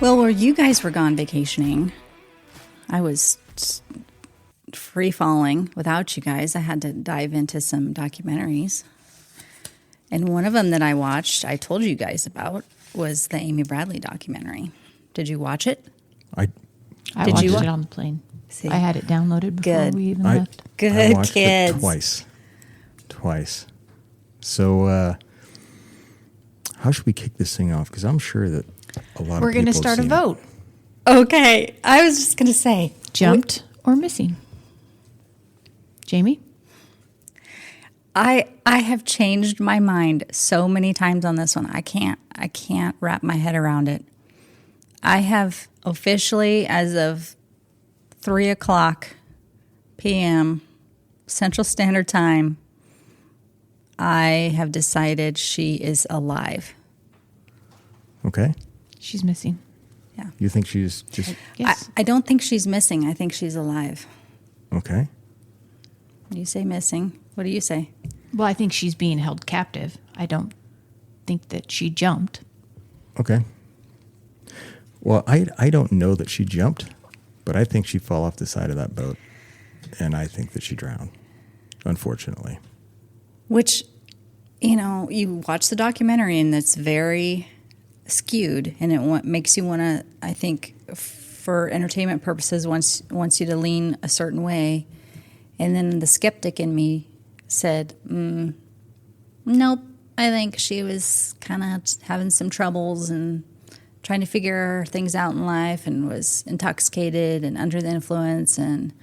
Well, where you guys were gone vacationing, I was free falling without you guys. I had to dive into some documentaries. And one of them that I watched, I told you guys about, was the Amy Bradley documentary. Did you watch it? I watched it on the plane. See? I had it downloaded before we even left. Good I watched kids. it twice. So how should we kick this thing off? Because I'm sure that a lot of We're people going to start a have seen vote. Okay. I was just going to say. Jumped or missing? Jamie? I have changed my mind so many times on this one. I can't wrap my head around it. I have officially, as of 3:00 p.m. Central Standard Time, I have decided she is alive. Okay. She's missing. Yeah. You think she's just... Yes. I don't think she's missing. I think she's alive. Okay. You say missing. What do you say? Well, I think she's being held captive. I don't think that she jumped. Okay. Well, I don't know that she jumped, but I think she fell off the side of that boat, and I think that she drowned, unfortunately. Which, you watch the documentary and it's very skewed, and it makes you want to, I think, for entertainment purposes, wants you to lean a certain way. And then the skeptic in me said, nope, I think she was kind of having some troubles and trying to figure things out in life and was intoxicated and under the influence and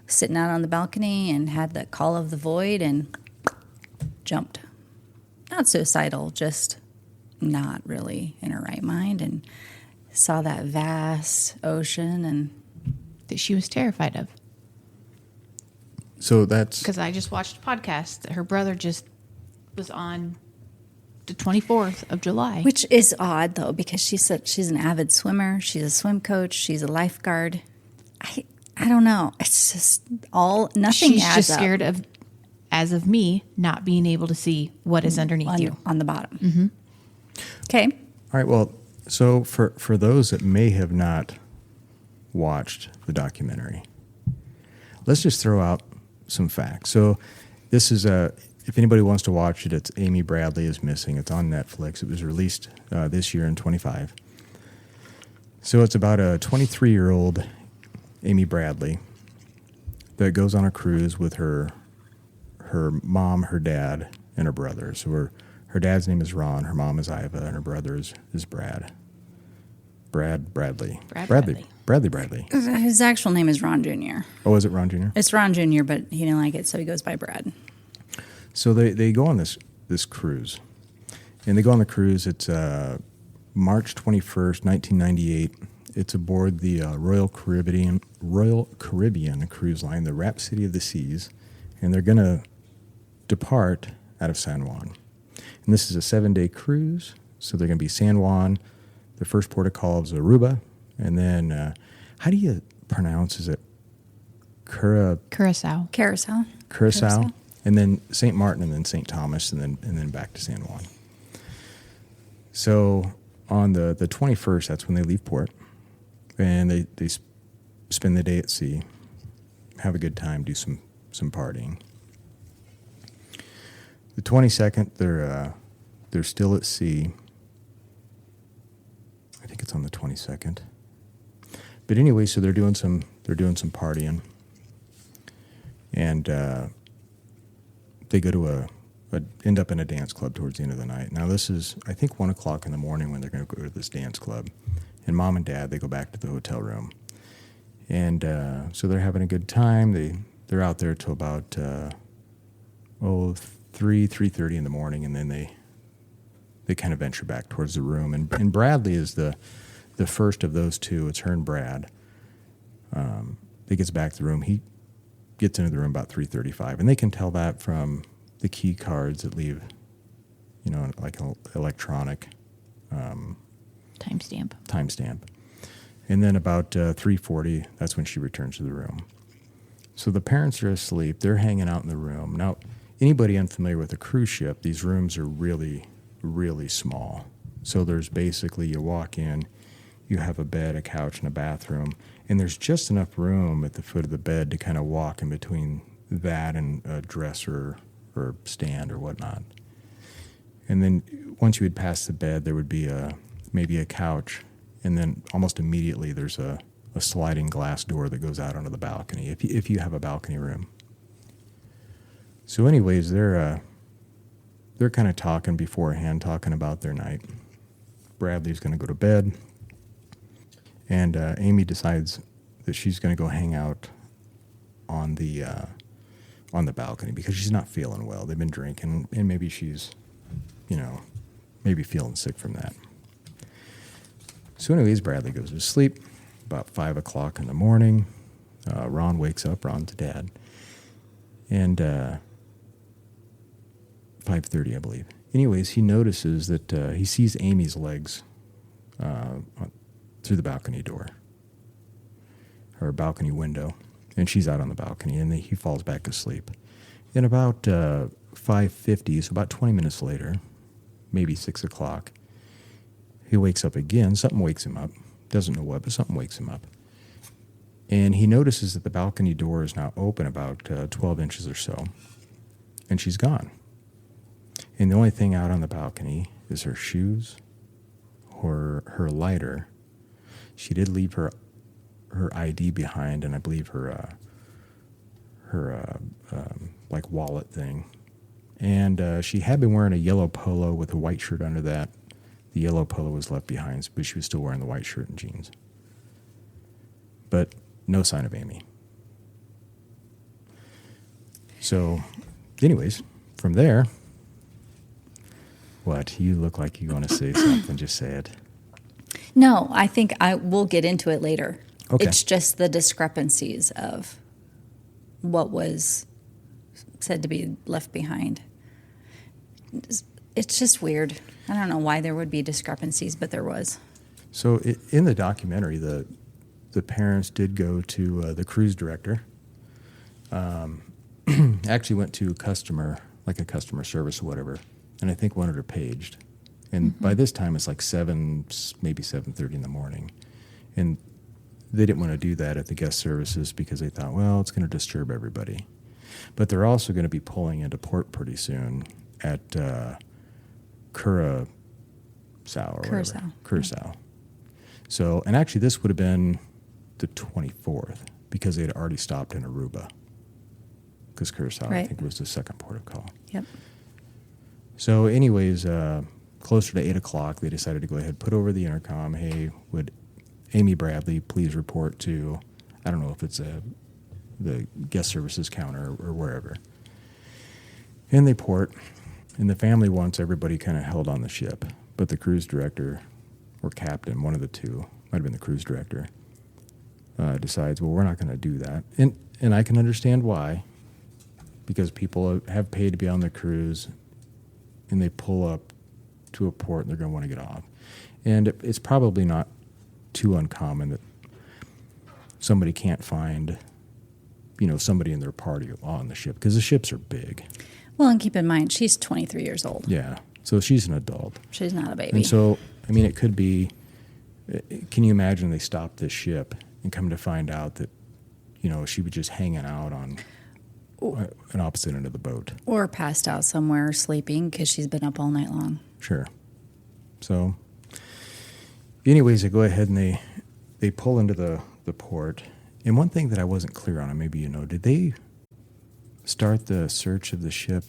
sitting out on the balcony and had the call of the void and jumped. Not suicidal, just not really in her right mind, and saw that vast ocean and That she was terrified of. So that's... Because I just watched a podcast that her brother just was on the 24th of July. which is odd though, because she's an avid swimmer, she's a swim coach, she's a lifeguard. I don't know. It's just nothing She's adds just up scared of, as of me, not being able to see what is underneath you. on the bottom. Mm-hmm. Okay. All right, well, so for those that may have not watched the documentary, let's just throw out some facts. So this is if anybody wants to watch it, it's Amy Bradley is Missing. It's on Netflix. It was released this year in 25. So it's about a 23-year-old Amy Bradley that goes on a cruise with her mom, her dad, and her brother. So her dad's name is Ron, her mom is Iva, and her brother is Brad. Bradley. Bradley. His actual name is Ron Jr. Oh, is it Ron Jr.? It's Ron Jr., but he didn't like it, so he goes by Brad. So they go on this cruise. And they go on the cruise. It's March 21st, 1998. It's aboard the Royal Caribbean cruise line, the Rhapsody of the Seas. And they're going to depart out of San Juan. And this is a 7-day cruise. So they're going to be San Juan. The first port of call is Aruba. And then, how do you pronounce, is it Curacao. Carousel. And then St. Martin, and then St. Thomas, and then back to San Juan. So on the 21st, that's when they leave port. And they spend the day at sea, have a good time, do some partying. The 22nd, they're still at sea. I think it's on the 22nd. But anyway, so they're doing some partying, and they go to end up in a dance club towards the end of the night. Now this is, I think, 1:00 in the morning when they're going to go to this dance club, and mom and dad, they go back to the hotel room, and so they're having a good time. They're out there till about 3:30 in the morning, and then they kind of venture back towards the room. And Bradley is the first of those two. It's her and Brad. He gets back to the room. He gets into the room about 3:35, and they can tell that from the key cards that leave, like an electronic timestamp. And then about 3:40, that's when she returns to the room. So the parents are asleep. They're hanging out in the room. Now, anybody unfamiliar with a cruise ship, these rooms are really, really small. So there's basically, you walk in, You have a bed, a couch, and a bathroom. And there's just enough room at the foot of the bed to kind of walk in between that and a dresser or stand or whatnot. And then once you would pass the bed, there would be maybe a couch. And then almost immediately there's a sliding glass door that goes out onto the balcony, if you have a balcony room. So anyways, they're kind of talking beforehand, talking about their night. Bradley's going to go to bed. And Amy decides that she's going to go hang out on the balcony because she's not feeling well. They've been drinking, and maybe she's, maybe feeling sick from that. So anyways, Bradley goes to sleep. About 5 o'clock in the morning, Ron wakes up. Ron's dad. And 5:30, I believe. Anyways, he notices that he sees Amy's legs through the balcony door, or balcony window, and she's out on the balcony, and he falls back asleep. And about 5:50, so about 20 minutes later, maybe 6 o'clock, he wakes up again. Something wakes him up. Doesn't know what, but something wakes him up. And he notices that the balcony door is now open about 12 inches or so, and she's gone. And the only thing out on the balcony is her shoes, her lighter. She did leave her ID behind, and I believe her like wallet thing. And she had been wearing a yellow polo with a white shirt under that. The yellow polo was left behind, but she was still wearing the white shirt and jeans. But no sign of Amy. So, anyways, from there, what? You look like you want to say something. Just say it. No, I think we'll get into it later. Okay. It's just the discrepancies of what was said to be left behind. It's just weird. I don't know why there would be discrepancies, but there was. So in the documentary, the parents did go to the cruise director. Actually went to a customer service or whatever, and I think wanted her paged. And by this time, it's like 7, maybe 7:30 in the morning. And they didn't want to do that at the guest services because they thought, well, it's going to disturb everybody. But they're also going to be pulling into port pretty soon at Curacao or whatever. Curacao. So, and actually this would have been the 24th because they had already stopped in Aruba. Because Curacao, right, I think, was the second port of call. Yep. So anyways, closer to 8 o'clock, they decided to go ahead, put over the intercom, hey, would Amy Bradley please report to, I don't know if it's the guest services counter or wherever. And they port, and the family wants everybody kind of held on the ship. But the cruise director or captain, one of the two, might have been the cruise director, decides, well, we're not going to do that. And I can understand why, because people have paid to be on the cruise, and they pull up to a port and they're going to want to get off. And it's probably not too uncommon that somebody can't find, somebody in their party on the ship, because the ships are big. Well, and keep in mind, she's 23 years old. Yeah, so she's an adult. She's not a baby. And so, it could be, can you imagine they stopped this ship and come to find out that, she was just hanging out on an opposite end of the boat. Or passed out somewhere sleeping because she's been up all night long. Sure. So, anyways, they go ahead and they pull into the port. And one thing that I wasn't clear on, and maybe did they start the search of the ship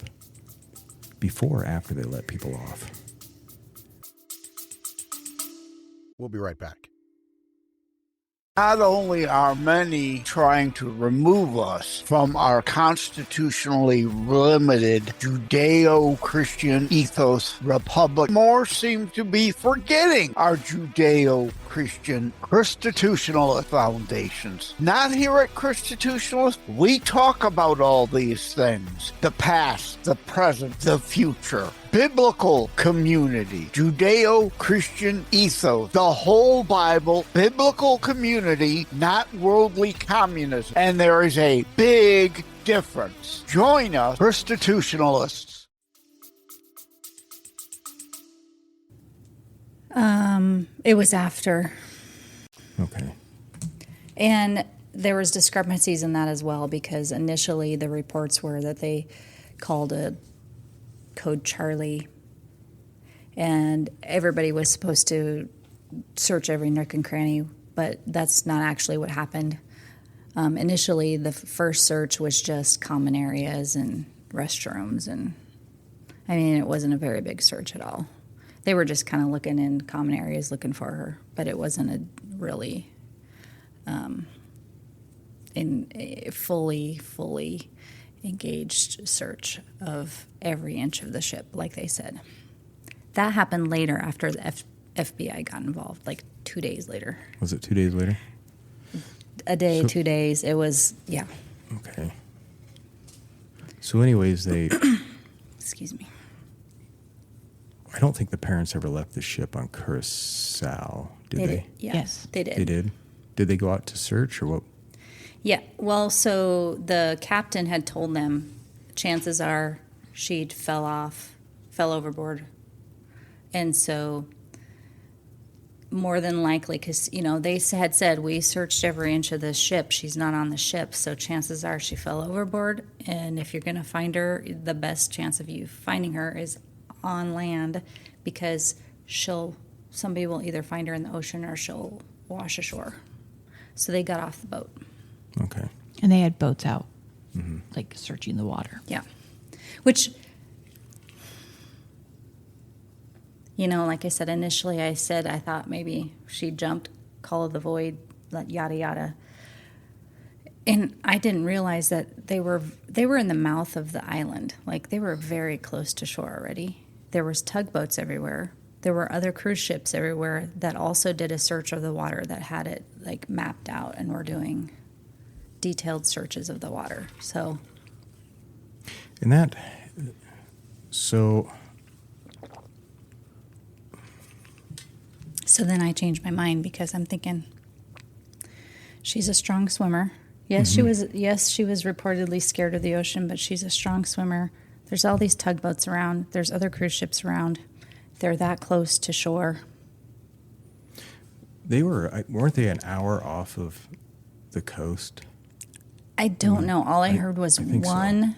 before or after they let people off? We'll be right back. Not only are many trying to remove us from our constitutionally limited Judeo-Christian ethos republic, more seem to be forgetting our Judeo-Christian Constitutionalist foundations. Not here at Constitutionalist. We talk about all these things: the past, the present, the future. Biblical community, Judeo-Christian ethos, the whole Bible, biblical community, not worldly communism. And there is a big difference. Join us, Constitutionalists. It was after. Okay. And there was discrepancies in that as well, because initially the reports were that they called a code Charlie, and everybody was supposed to search every nook and cranny, but that's not actually what happened. Initially, the first search was just common areas and restrooms, and I mean, it wasn't a very big search at all. They were just kind of looking in common areas looking for her, but it wasn't a really in a fully engaged search of every inch of the ship, like they said. That happened later after the FBI got involved, like 2 days later. Was it 2 days later? A day, 2 days. It was, yeah. Okay. So anyways, they... Excuse me. I don't think the parents ever left the ship on Curacao, did they? Did. Yeah, Yes. they did. They did? Did they go out to search, or what? Yeah, well, so the captain had told them chances are she'd fell overboard. And so more than likely, because, you know, they had said, we searched every inch of this ship. She's not on the ship, so chances are she fell overboard. And if you're going to find her, the best chance of you finding her is on land, because somebody will either find her in the ocean or she'll wash ashore. So they got off the boat. Okay. And they had boats out, like searching the water. Yeah. Which, you know, like I said, initially I thought maybe she jumped, call of the void, yada, yada. And I didn't realize that they were in the mouth of the island. Like, they were very close to shore already. There was tugboats everywhere. There were other cruise ships everywhere that also did a search of the water, that had it, like, mapped out and were doing detailed searches of the water. So... And that... So then I changed my mind, because I'm thinking she's a strong swimmer. Yes, she was reportedly scared of the ocean, but she's a strong swimmer. There's all these tugboats around. There's other cruise ships around. They're that close to shore. weren't they an hour off of the coast? I don't know. All I heard was I think so. one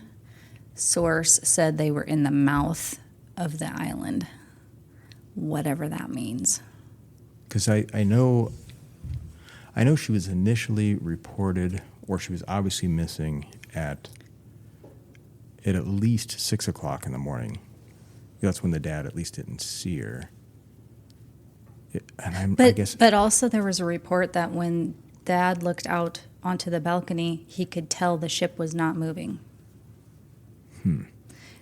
source said they were in the mouth of the island, whatever that means. Because I know she was initially reported, or she was obviously missing at least 6 o'clock in the morning. That's when the dad at least didn't see her. But also there was a report that when Dad looked out onto the balcony, he could tell the ship was not moving.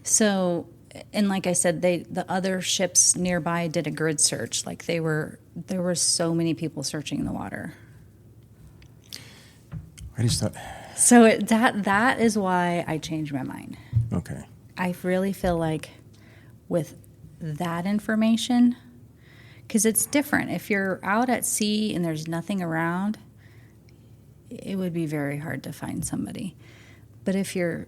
So, and like I said, the other ships nearby did a grid search. Like, there were so many people searching the water. I just thought... So that is why I changed my mind. Okay. I really feel like with that information, because it's different. If you're out at sea and there's nothing around, it would be very hard to find somebody. But if you're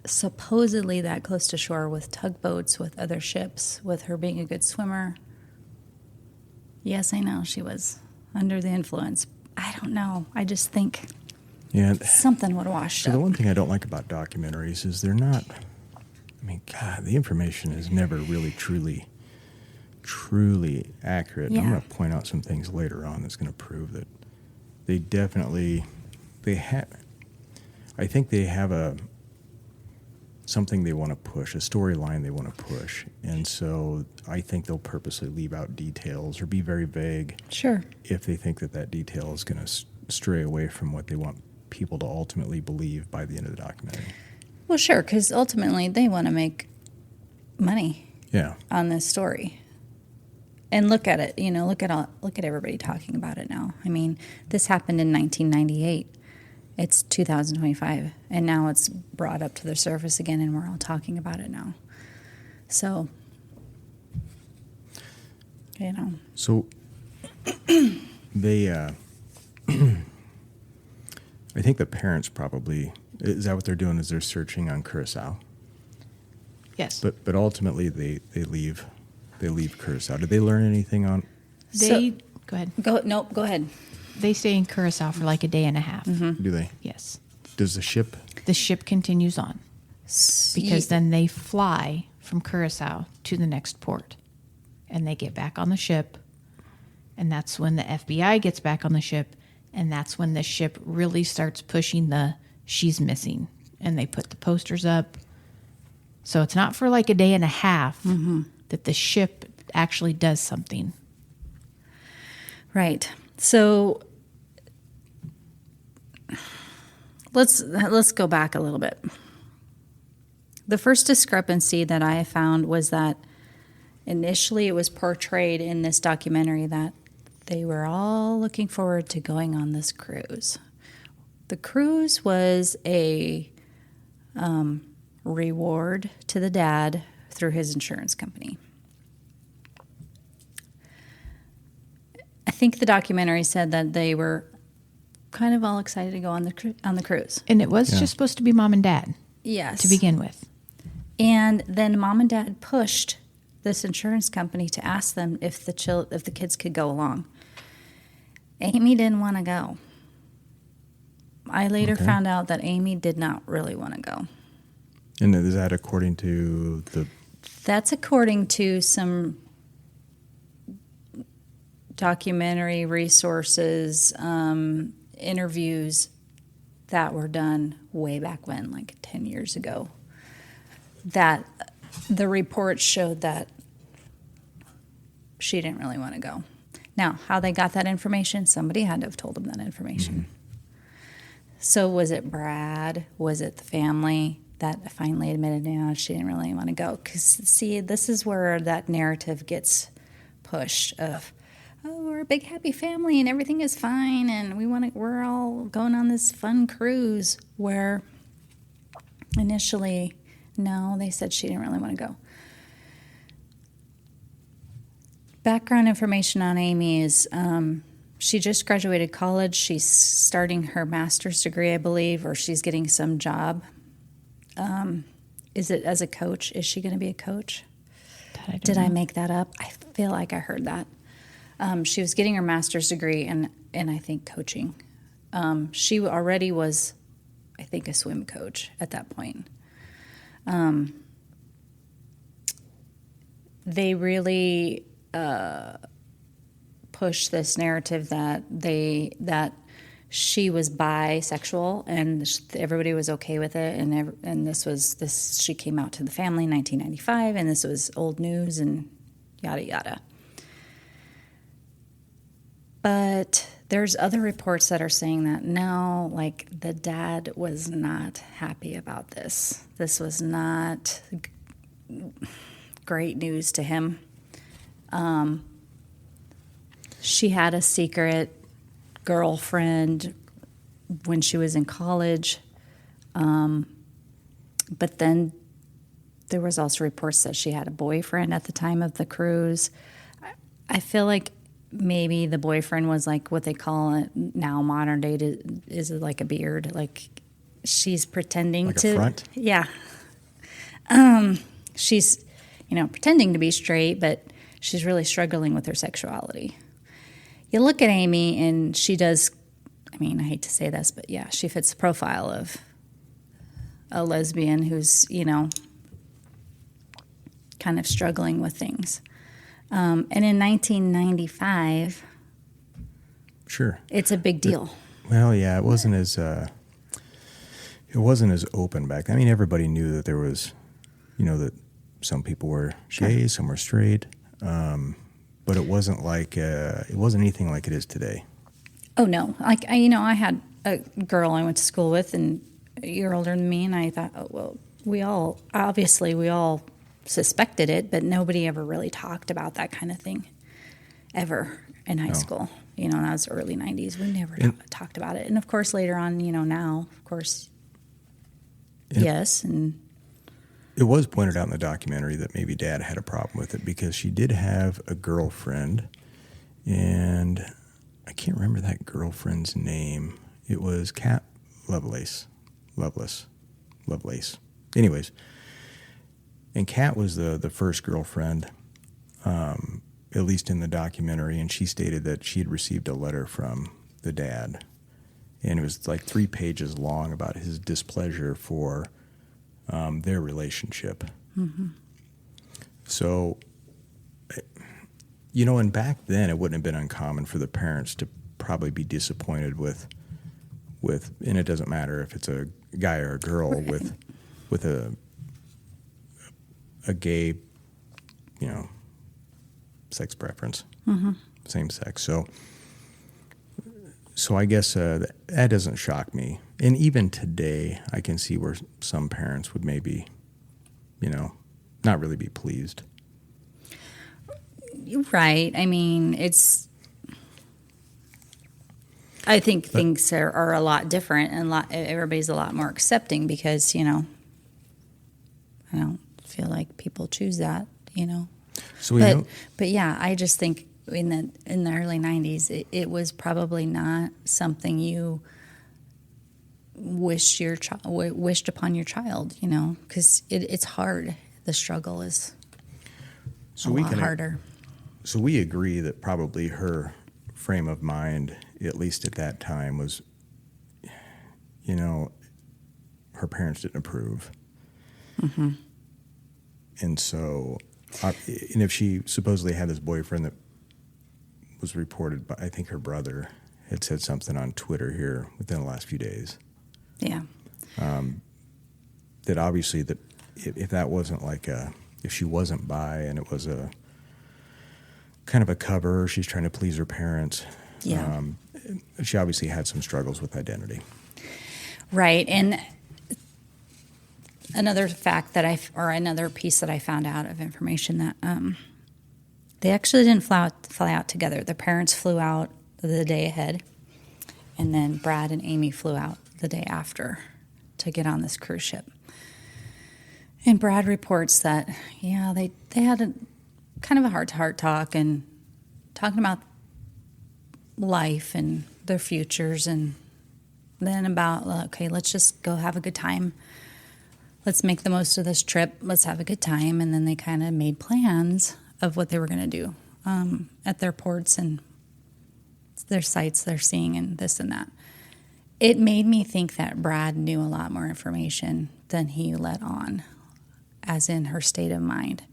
supposedly that close to shore with tugboats, with other ships, with her being a good swimmer, yes, I know she was under the influence. I don't know. I just think something would wash So up. the one thing I don't like about documentaries is they're not... I mean, God, the information is never really truly accurate. Yeah. I'm going to point out some things later on that's going to prove that they definitely... I think they have something they want to push, a storyline they want to push. And so I think they'll purposely leave out details or be very vague. Sure. If they think that detail is going to stray away from what they want people to ultimately believe by the end of the documentary. Well, sure, because ultimately they want to make money Yeah. on this story. And look at it, look at everybody talking about it now. I mean, this happened in 1998. It's 2025, and now it's brought up to the surface again, and we're all talking about it now. So, So they, I think the parents probably, is that what they're doing, is they're searching on Curacao? Yes. But ultimately they leave Curacao. Did they learn anything on? Go ahead. Go ahead. They stay in Curacao for like a day and a half. Do they? Yes. Does the ship? The ship continues on because then they fly from Curacao to the next port, and they get back on the ship, and that's when the FBI gets back on the ship, and that's when the ship really starts pushing the she's missing, and they put the posters up. So it's not for like a day and a half that the ship actually does something. Right. So let's go back a little bit. The first discrepancy that I found was that initially it was portrayed in this documentary that they were all looking forward to going on this cruise. The cruise was a reward to the dad through his insurance company. I think the documentary said that they were kind of all excited to go on the cruise. And it was just supposed to be mom and dad Yes. to begin with. And then mom and dad pushed this insurance company to ask them if the kids could go along. Amy didn't want to go. I later found out that Amy did not really want to go. And is that according to the? That's according to some documentary resources, interviews that were done way back when, like 10 years ago, that the report showed that she didn't really want to go. Now, how they got that information, somebody had to have told them that information. So was it Brad? Was it the family that finally admitted, no, she didn't really want to go? Because, see, this is where that narrative gets pushed of, oh, we're a big happy family and everything is fine and we're all going on this fun cruise, where initially, no, they said she didn't really want to go. Background information on Amy is she just graduated college. She's starting her master's degree, I believe, or she's getting some job. Is it as a coach? Is she going to be a coach? Did I make that up? I feel like I heard that. She was getting her master's degree and I think coaching. She already was, I think, a swim coach at that point. They really push this narrative that she was bisexual and everybody was okay with it, and this she came out to the family in 1995, and this was old news and yada yada. But there's other reports that are saying that no, like the dad was not happy about this. This was not great news to him. She had a secret girlfriend when she was in college. But then there was also reports that she had a boyfriend at the time of the cruise. I feel like maybe the boyfriend was like what they call it now, modern day, is like a beard. Like she's pretending Like to. a front? Yeah. She's, pretending to be straight, but she's really struggling with her sexuality. You look at Amy and she does, I hate to say this, but yeah, she fits the profile of a lesbian who's, kind of struggling with things. And in 1995, Sure. it's a big deal. Well, yeah, it wasn't as open back then. Everybody knew that there was, that some people were gay, some were straight, but it wasn't like it wasn't anything like it is today. Oh no! Like I had a girl I went to school with, and a year older than me, and I thought, oh well, we all suspected it, but nobody ever really talked about that kind of thing ever in high school. That was early 90s. We never talked about it. And of course, later on, now, of course, yes. And it was pointed out in the documentary that maybe Dad had a problem with it because she did have a girlfriend, and I can't remember that girlfriend's name. It was Cat Lovelace. Anyways, and Kat was the first girlfriend, at least in the documentary, and she stated that she had received a letter from the dad, and it was like 3 pages long about his displeasure for their relationship. Mm-hmm. So, and back then it wouldn't have been uncommon for the parents to probably be disappointed with, and it doesn't matter if it's a guy or a girl, Right. with a gay, sex preference, Mm-hmm. same sex. So I guess that doesn't shock me. And even today, I can see where some parents would maybe, not really be pleased. Right. I mean, I think things are a lot different, and everybody's a lot more accepting because, I don't feel like people choose that, So but yeah, I just think in the early 90s, it was probably not something you wished upon your child, because it's hard. The struggle is a lot harder. So we agree that probably her frame of mind, at least at that time, was, her parents didn't approve. Mm-hmm. And so, and if she supposedly had this boyfriend that was reported by, I think her brother had said something on Twitter here within the last few days. Yeah. That obviously that if that wasn't if she wasn't bi and it was a kind of a cover, she's trying to please her parents. Yeah. She obviously had some struggles with identity. Right. And another fact another piece that I found out of information that they actually didn't fly out together. The parents flew out the day ahead, and then Brad and Amy flew out the day after to get on this cruise ship. And Brad reports that, they had a kind of a heart-to-heart talk and talking about life and their futures, and then about, okay, let's just go have a good time. Let's make the most of this trip. Let's have a good time. And then they kind of made plans of what they were going to do at their ports and their sights they're seeing and this and that. It made me think that Brad knew a lot more information than he let on, as in her state of mind.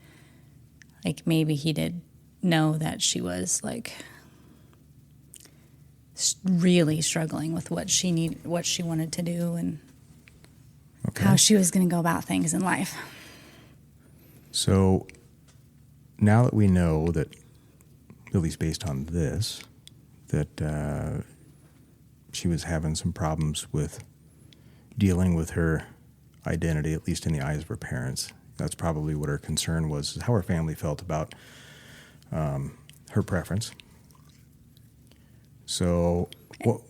Like maybe he did know that she was really struggling with what she wanted to do, and how she was going to go about things in life. So now that we know that, at least based on this, that she was having some problems with dealing with her identity, at least in the eyes of her parents. That's probably what her concern was, is how her family felt about her preference. So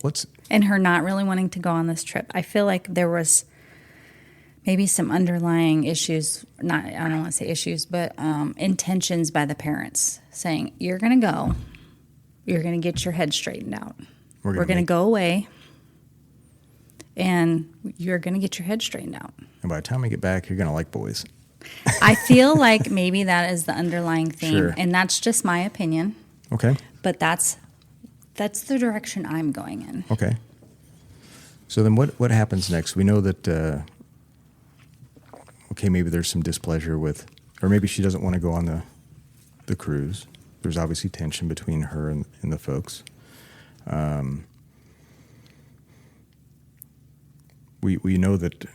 what's... And her not really wanting to go on this trip. I feel like there was maybe some underlying issues, I don't want to say issues, but intentions by the parents saying, you're going to go, you're going to get your head straightened out. We're going to go away, and you're going to get your head straightened out. And by the time we get back, you're going to like boys. I feel like maybe that is the underlying theme, Sure. And that's just my opinion. Okay. But that's the direction I'm going in. Okay. So then what happens next? We know that, maybe there's some displeasure with, or maybe she doesn't want to go on the cruise. There's obviously tension between her and the folks. We know that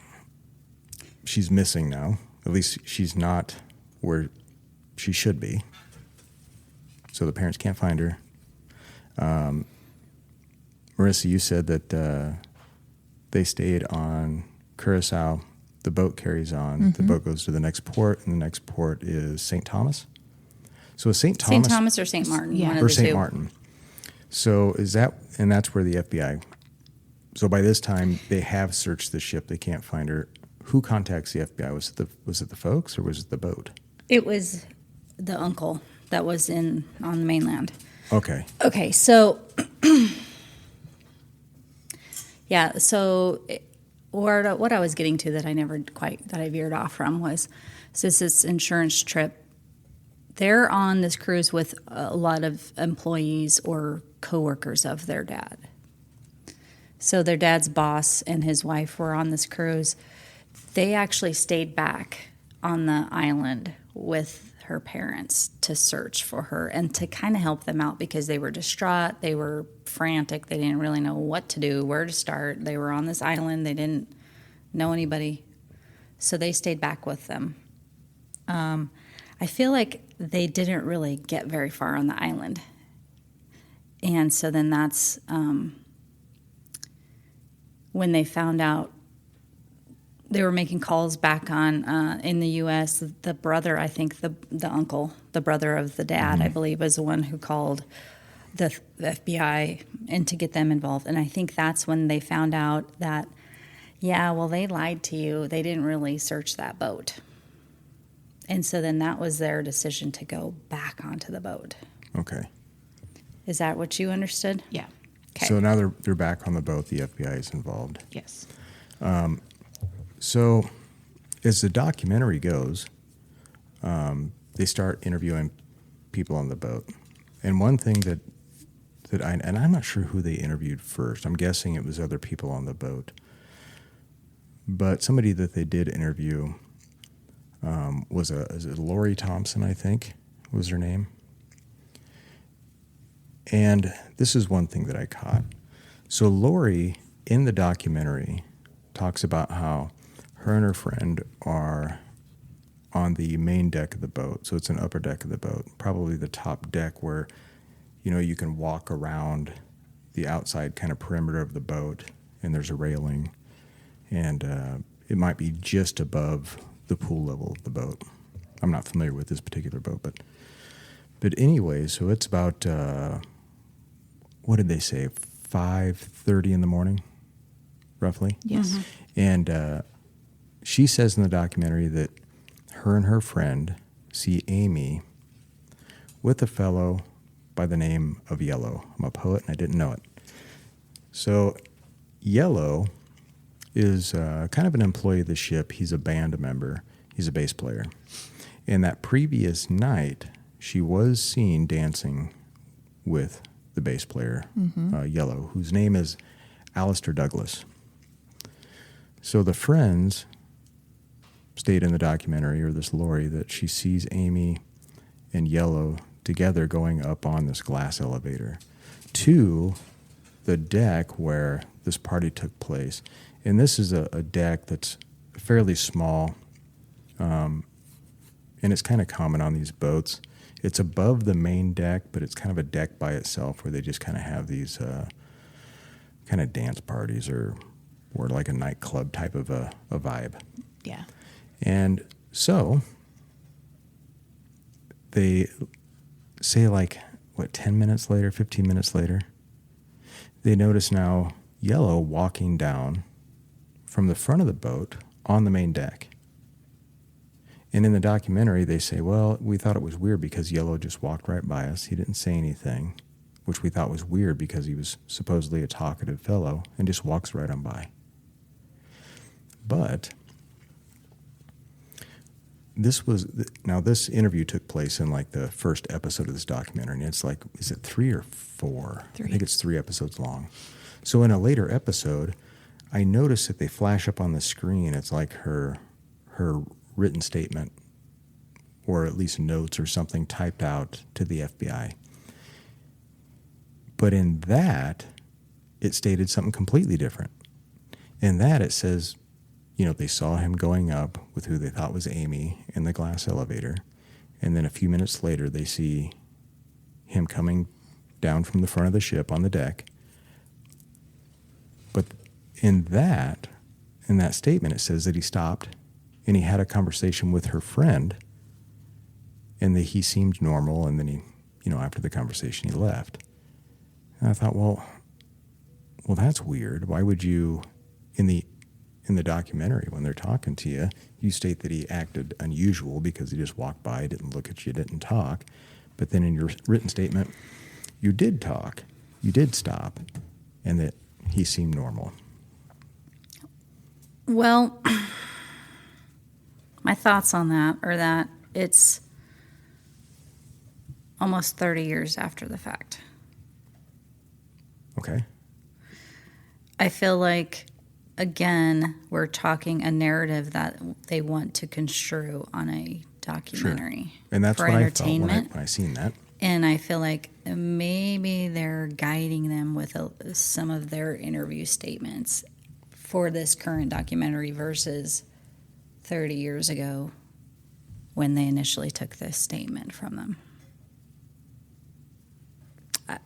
she's missing now. At least she's not where she should be. So the parents can't find her. Marissa, you said that they stayed on Curacao. The boat carries on. Mm-hmm. The boat goes to the next port, and the next port is St. Thomas. So is St. Thomas... St. Thomas or St. Martin, yeah. one of or the St. two. Martin. So is that... And that's where the FBI... So by this time, they have searched the ship. They can't find her. Who contacts the FBI? Was it the folks, or was it the boat? It was the uncle that was on the mainland. Okay. Okay, so... yeah, so... what I was getting to that I veered off from was, since this insurance trip, they're on this cruise with a lot of employees or coworkers of their dad. So their dad's boss and his wife were on this cruise. They actually stayed back on the island with her parents to search for her and to kind of help them out because they were distraught. They were frantic. They didn't really know what to do, where to start. They were on this island. They didn't know anybody. So they stayed back with them. I feel like they didn't really get very far on the island. And so then that's when they found out they were making calls back on in the U.S. The brother, I think the uncle, the brother of the dad, I believe, was the one who called the FBI and to get them involved. And I think that's when they found out that, yeah, well, they lied to you. They didn't really search that boat. And so then that was their decision to go back onto the boat. Okay. Is that what you understood? Yeah. Okay. So now they're back on the boat. The FBI is involved. Yes. So as the documentary goes, they start interviewing people on the boat. And one thing that I'm not sure who they interviewed first. I'm guessing it was other people on the boat. But somebody that they did interview was Lori Thompson, I think, was her name. And this is one thing that I caught. So Lori, in the documentary, talks about how her and her friend are on the main deck of the boat. So it's an upper deck of the boat, probably the top deck where, you can walk around the outside kind of perimeter of the boat, and there's a railing. And it might be just above the pool level of the boat. I'm not familiar with this particular boat, but anyway, so it's about, what did they say, 5:30 in the morning, roughly? Yes. Mm-hmm. And she says in the documentary that her and her friend see Amy with a fellow by the name of Yellow. I'm a poet and I didn't know it. So Yellow is kind of an employee of the ship. He's a band member. He's a bass player. And that previous night, she was seen dancing with the bass player, Yellow, whose name is Alistair Douglas. So the friends state in the documentary, or this Lori, that she sees Amy and Yellow together going up on this glass elevator to the deck where this party took place. And this is a deck that's fairly small, and it's kind of common on these boats. It's above the main deck, but it's kind of a deck by itself where they just kind of have these kind of dance parties or like a nightclub type of a vibe. Yeah. And so they say 10 minutes later, 15 minutes later, they notice now Yellow walking down from the front of the boat on the main deck. And in the documentary, they say, well, we thought it was weird because Yellow just walked right by us. He didn't say anything, which we thought was weird because he was supposedly a talkative fellow and just walks right on by. But this interview took place in the first episode of this documentary, and it's is it 3 or 4? 3. I think it's 3 episodes long. So in a later episode, I noticed that they flash up on the screen. It's like her written statement, or at least notes or something typed out to the FBI. But in that, it stated something completely different. In that, it says, they saw him going up with who they thought was Amy in the glass elevator. And then a few minutes later, they see him coming down from the front of the ship on the deck. But in that statement, it says that he stopped and he had a conversation with her friend and that he seemed normal. And then he, after the conversation, he left. And I thought, well, that's weird. Why would you, in the documentary, when they're talking to you, you state that he acted unusual because he just walked by, didn't look at you, didn't talk. But then in your written statement, you did talk, you did stop, and that he seemed normal. Well, my thoughts on that are that it's almost 30 years after the fact. Okay. I feel like, again, we're talking a narrative that they want to construe on a documentary And that's for what I entertainment. felt when I seen that. And I feel like maybe they're guiding them with some of their interview statements for this current documentary versus 30 years ago when they initially took this statement from them.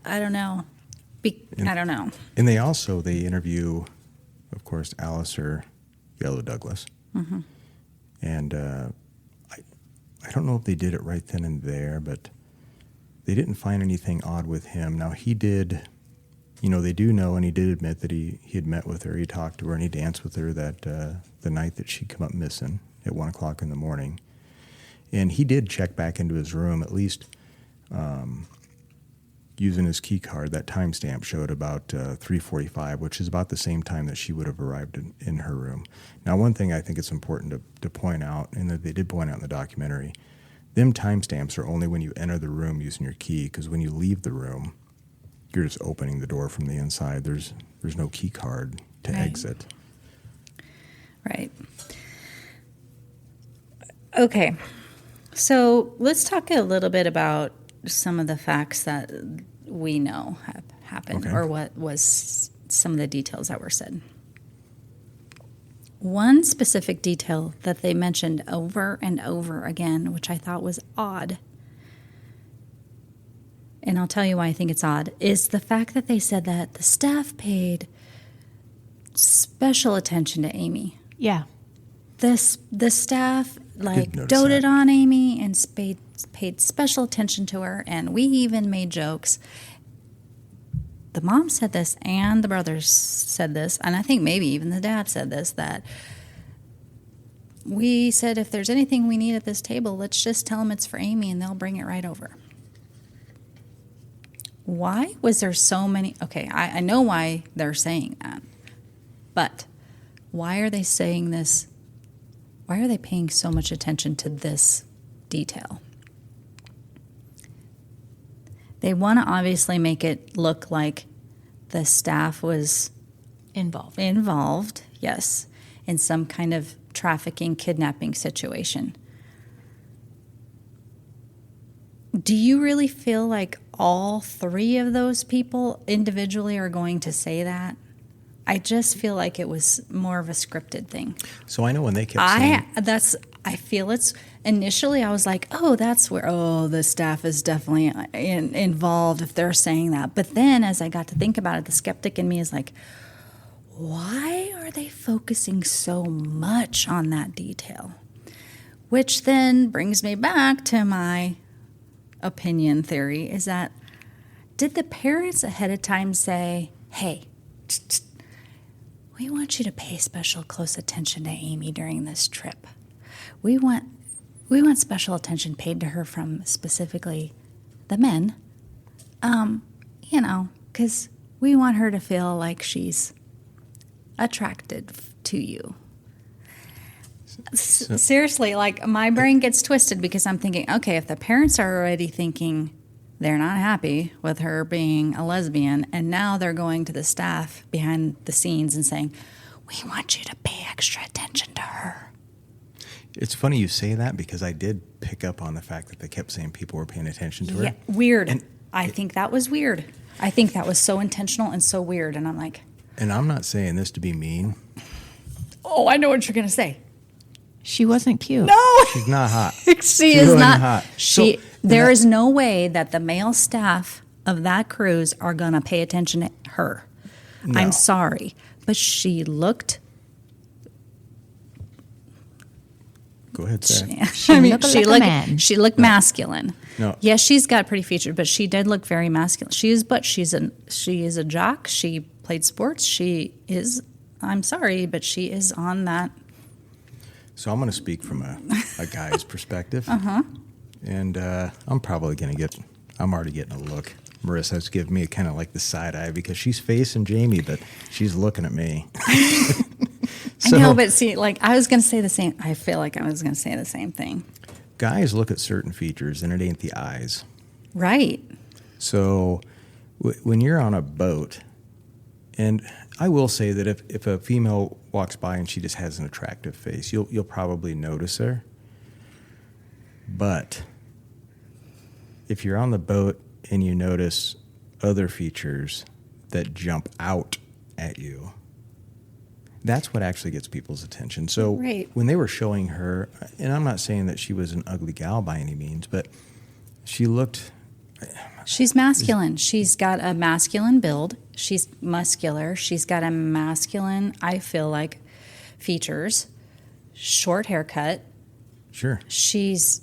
I don't know. I don't know. And they interview, of course, Alice or Yellow Douglas. Mm-hmm. And I don't know if they did it right then and there, but they didn't find anything odd with him. Now, he did, they do know, and he did admit that he had met with her, he talked to her, and he danced with her that the night that she'd come up missing at 1 o'clock in the morning. And he did check back into his room, at least using his key card. That timestamp showed about 3:45, which is about the same time that she would have arrived in her room. Now, one thing I think it's important to point out, and that they did point out in the documentary, them timestamps are only when you enter the room using your key, because when you leave the room, you're just opening the door from the inside. There's no key card to exit. Right. Okay. So let's talk a little bit about some of the facts that we know have happened, or what was some of the details that were said. One specific detail that they mentioned over and over again, which I thought was odd, and I'll tell you why I think it's odd, is the fact that they said that the staff paid special attention to Amy. Yeah. The staff doted that. on Amy and paid special attention to her, and we even made jokes. The mom said this, and the brothers said this, and I think maybe even the dad said this, that we said if there's anything we need at this table, let's just tell them it's for Amy, and they'll bring it right over. Why was there so many? Okay, I know why they're saying that, but why are they saying this? Why are they paying so much attention to this detail? They want to obviously make it look like the staff was involved, yes, in some kind of trafficking, kidnapping situation. Do you really feel like all three of those people individually are going to say that? I just feel like it was more of a scripted thing. So I know when they kept saying... I feel it's... Initially, I was like, that's where, the staff is definitely involved if they're saying that. But then as I got to think about it, the skeptic in me is like, why are they focusing so much on that detail? Which then brings me back to my opinion theory, is that did the parents ahead of time say, hey, we want you to pay special close attention to Amy during this trip. We want special attention paid to her from specifically the men, because we want her to feel like she's attracted to you. Seriously, like my brain gets twisted because I'm thinking, okay, if the parents are already thinking they're not happy with her being a lesbian, and now they're going to the staff behind the scenes and saying, we want you to pay extra attention to her. It's funny you say that, because I did pick up on the fact that they kept saying people were paying attention to her. Yeah, weird. I think that was weird. I think that was so intentional and so weird. And I'm like... And I'm not saying this to be mean. Oh, I know what you're going to say. She wasn't cute. No! She's not hot. She is not hot. There is no way that the male staff of that cruise are going to pay attention to her. No. I'm sorry. But she looked... Go ahead, Sarah. She looked masculine. No. Yes, she's got pretty features, but she did look very masculine. She is a jock. She played sports. She is. I'm sorry, but she is on that. So I'm going to speak from a guy's perspective, and I'm probably going to get. I'm already getting a look. Marissa's giving me kind of like the side eye because she's facing Jamie, but she's looking at me. I know, but see, like I was going to say the same. I feel like I was going to say the same thing. Guys look at certain features, and it ain't the eyes. Right. So when you're on a boat, and I will say that if a female walks by and she just has an attractive face, you'll probably notice her. But if you're on the boat and you notice other features that jump out at you, that's what actually gets people's attention. So Right. when they were showing her, and I'm not saying that she was an ugly gal by any means, but she looked... She's masculine. She's got a masculine build. She's muscular. She's got a masculine, I feel like, features. Short haircut. Sure. She's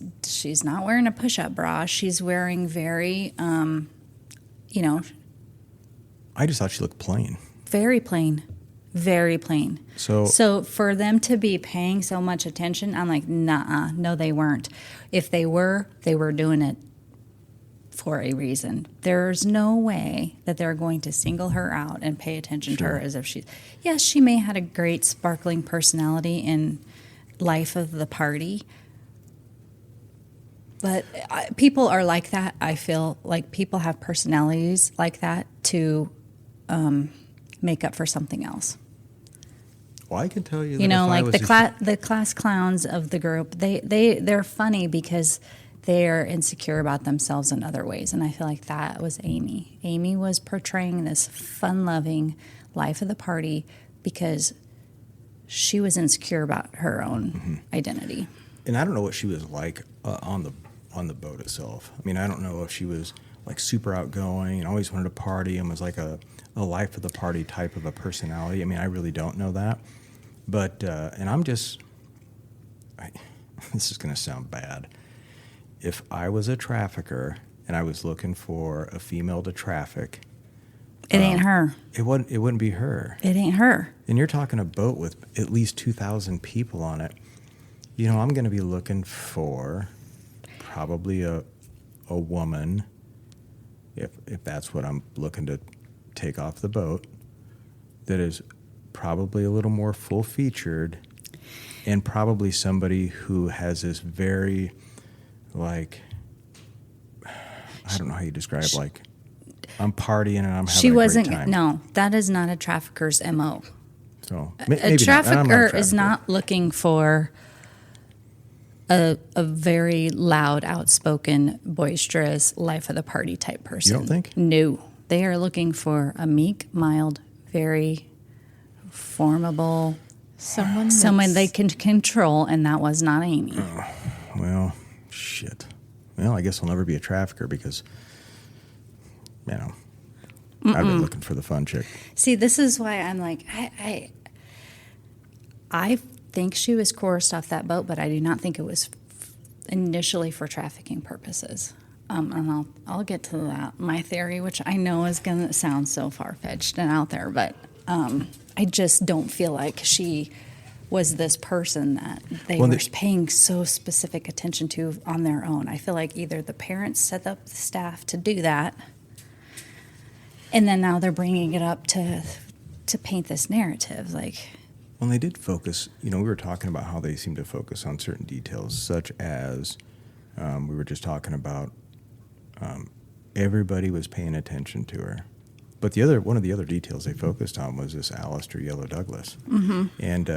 not wearing a push-up bra. She's wearing very, I just thought she looked plain. very plain. Very plain. So for them to be paying so much attention, I'm like, nah, no, they weren't. If they were doing it for a reason. There's no way that they're going to single her out and pay attention to her as if yes, she may have had a great sparkling personality in life of the party, but people are like that. I feel like people have personalities like that to make up for something else. Well, I can tell you that You know, if I like was the class clowns of the group, they're funny because they're insecure about themselves in other ways. And I feel like that was Amy. Amy was portraying this fun-loving life of the party because she was insecure about her own identity. And I don't know what she was like on the boat itself. I mean, I don't know if she was like super outgoing and always wanted to party and was like a life of the party type of a personality. I mean, I really don't know that. But, and this is going to sound bad. If I was a trafficker and I was looking for a female to traffic, It ain't her. it wouldn't be her. It ain't her. And you're talking a boat with at least 2,000 people on it. You know, I'm going to be looking for probably a woman, if that's what I'm looking to take off the boat, that is probably a little more full-featured and probably somebody who has this very, like, I don't know how you describe, like, I'm partying and I'm having a great time. No, that is not a trafficker's MO. So A maybe trafficker is trafficker. not looking for a very loud, outspoken, boisterous, life of the party type person. You don't think? No. They are looking for a meek, mild, very formable, someone they can control, and that was not Amy. Well, shit. Well, I guess I'll never be a trafficker because, you know, I've been looking for the fun chick. See, this is why I'm like, I think she was coerced off that boat, but I do not think it was initially for trafficking purposes. And I'll get to that. My theory, which I know is going to sound so far-fetched and out there, but I just don't feel like she was this person that they were paying so specific attention to on their own. I feel like either the parents set up the staff to do that, and then now they're bringing it up to paint this narrative. Like, Well, they did focus, you know, we were talking about how they seem to focus on certain details, such as we were just talking about everybody was paying attention to her. But one of the other details they focused on was this Alistair Yellow Douglas. Mm-hmm. And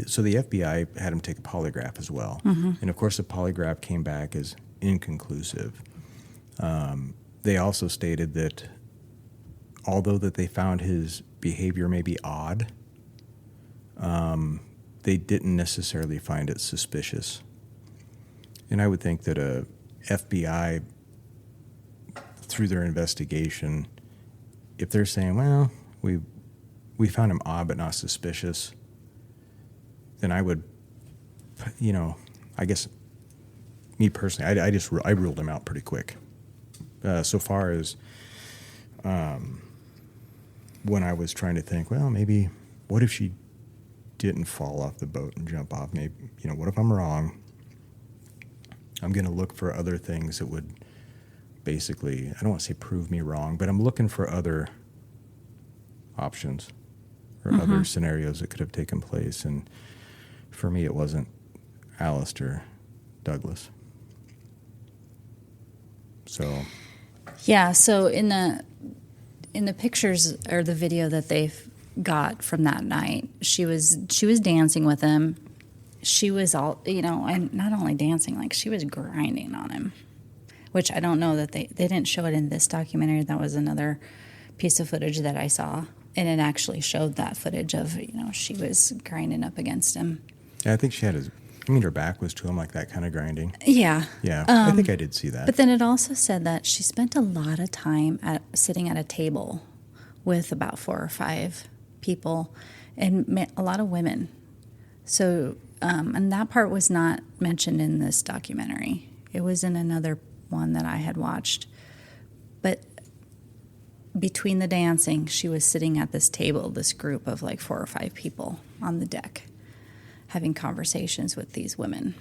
so the FBI had him take a polygraph as well. Mm-hmm. And of course the polygraph came back as inconclusive. They also stated that although that they found his behavior maybe odd, they didn't necessarily find it suspicious. And I would think that a FBI, through their investigation, if they're saying, well, we found him odd but not suspicious, then I would, you know, I guess me personally, I ruled him out pretty quick. So far as when I was trying to think, well, maybe what if she didn't fall off the boat and jump off? Maybe, you know, what if I'm wrong? I'm going to look for other things that would basically, I don't want to say prove me wrong, but I'm looking for other options or other scenarios that could have taken place. And for me, it wasn't Alistair Douglas. So. yeah, so in the in the pictures or the video that they've got from that night, she was dancing with him. She was all, and not only dancing, like she was grinding on him, which I don't know that they didn't show it in this documentary. That was another piece of footage that I saw, and it actually showed that footage of, she was grinding up against him. Yeah, I think she had her back was to him, like that kind of grinding. Yeah. Yeah, I think I did see that. But then it also said that she spent a lot of time sitting at a table with about 4 or 5 people and a lot of women. So, and that part was not mentioned in this documentary. It was in another one that I had watched. But between the dancing, she was sitting at this table, this group of like 4 or 5 people on the deck, having conversations with these women.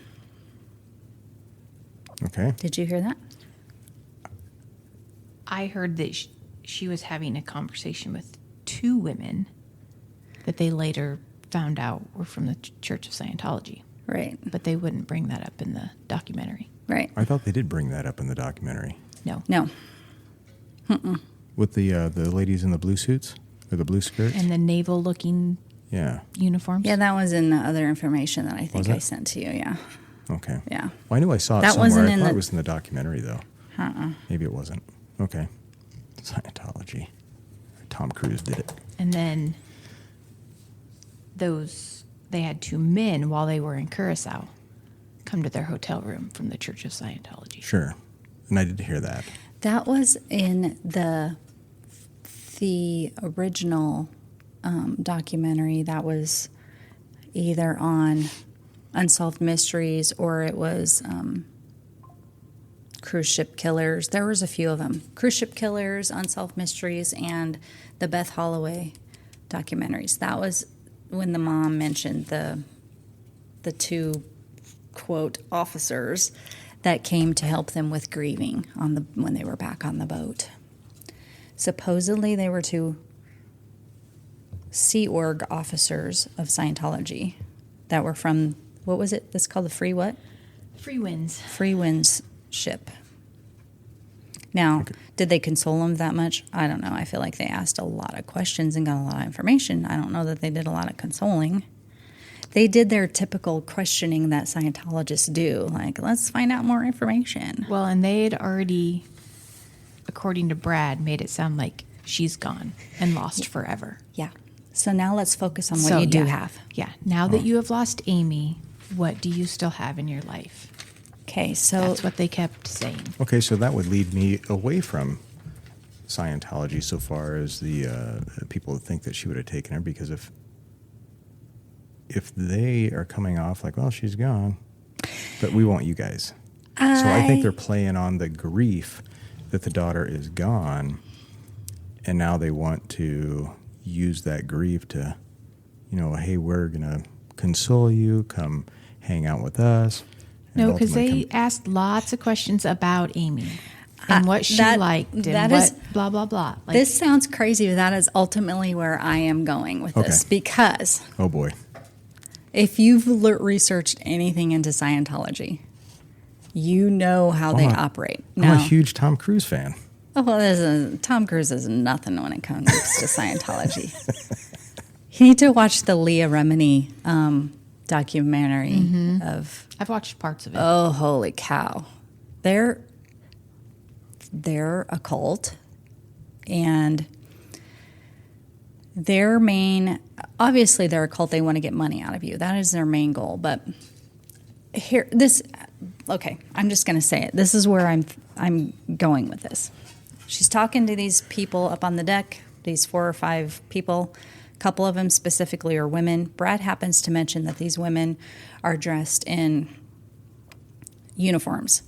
Okay. Did you hear that? I heard that she was having a conversation with 2 women that they later found out were from the Church of Scientology. Right. But they wouldn't bring that up in the documentary. Right. I thought they did bring that up in the documentary. No. No. Mm-mm. With the ladies in the blue suits or the blue skirts. And the naval-looking uniforms. Yeah, that was in the other information that I think Was I it? sent to you. Yeah. Okay. Yeah. Well, I knew I saw it That somewhere. wasn't I in thought the- it was in the documentary, though. Uh-uh. Maybe it wasn't. Okay. Scientology. Tom Cruise did it. And then they had 2 men while they were in Curacao come to their hotel room from the Church of Scientology. Sure. And I did hear that. That was in the original documentary that was either on Unsolved Mysteries or it was Cruise Ship Killers. There was a few of them. Cruise Ship Killers, Unsolved Mysteries, and the Beth Holloway documentaries. That was when the mom mentioned the 2, quote, officers that came to help them with grieving when they were back on the boat. Supposedly they were 2 Sea Org officers of Scientology that were from, what was it? This called the Free what? Free Winds. Free Winds ship. Now, did they console them that much? I don't know. I feel like they asked a lot of questions and got a lot of information. I don't know that they did a lot of consoling. They did their typical questioning that Scientologists do, like, let's find out more information. Well, and they had already, according to Brad, made it sound like she's gone and lost forever. Yeah. So now let's focus on what you do have. Yeah. Now that you have lost Amy, what do you still have in your life? Okay, so That's what they kept saying. Okay, so that would lead me away from Scientology so far as the people that think that she would have taken her, because if they are coming off like, well, she's gone, but we want you guys. So I think they're playing on the grief that the daughter is gone, and now they want to use that grief to, hey, we're going to console you, come hang out with us. and No, because ultimately they asked lots of questions about Amy and what she liked and that what is- blah, blah, blah. Like, this sounds crazy, but that is ultimately where I am going with this. Okay. Because Oh, boy. if you've researched anything into Scientology, you know how they operate. I'm a huge Tom Cruise fan. Oh, well, Tom Cruise is nothing when it comes to Scientology. You need to watch the Leah Remini documentary of. I've watched parts of it. Oh, holy cow! They're a cult, and obviously they're a cult. They want to get money out of you. That is their main goal. But okay, I'm just going to say it. This is where I'm going with this. She's talking to these people up on the deck, these 4 or 5 people. A couple of them specifically are women. Brad happens to mention that these women are dressed in uniforms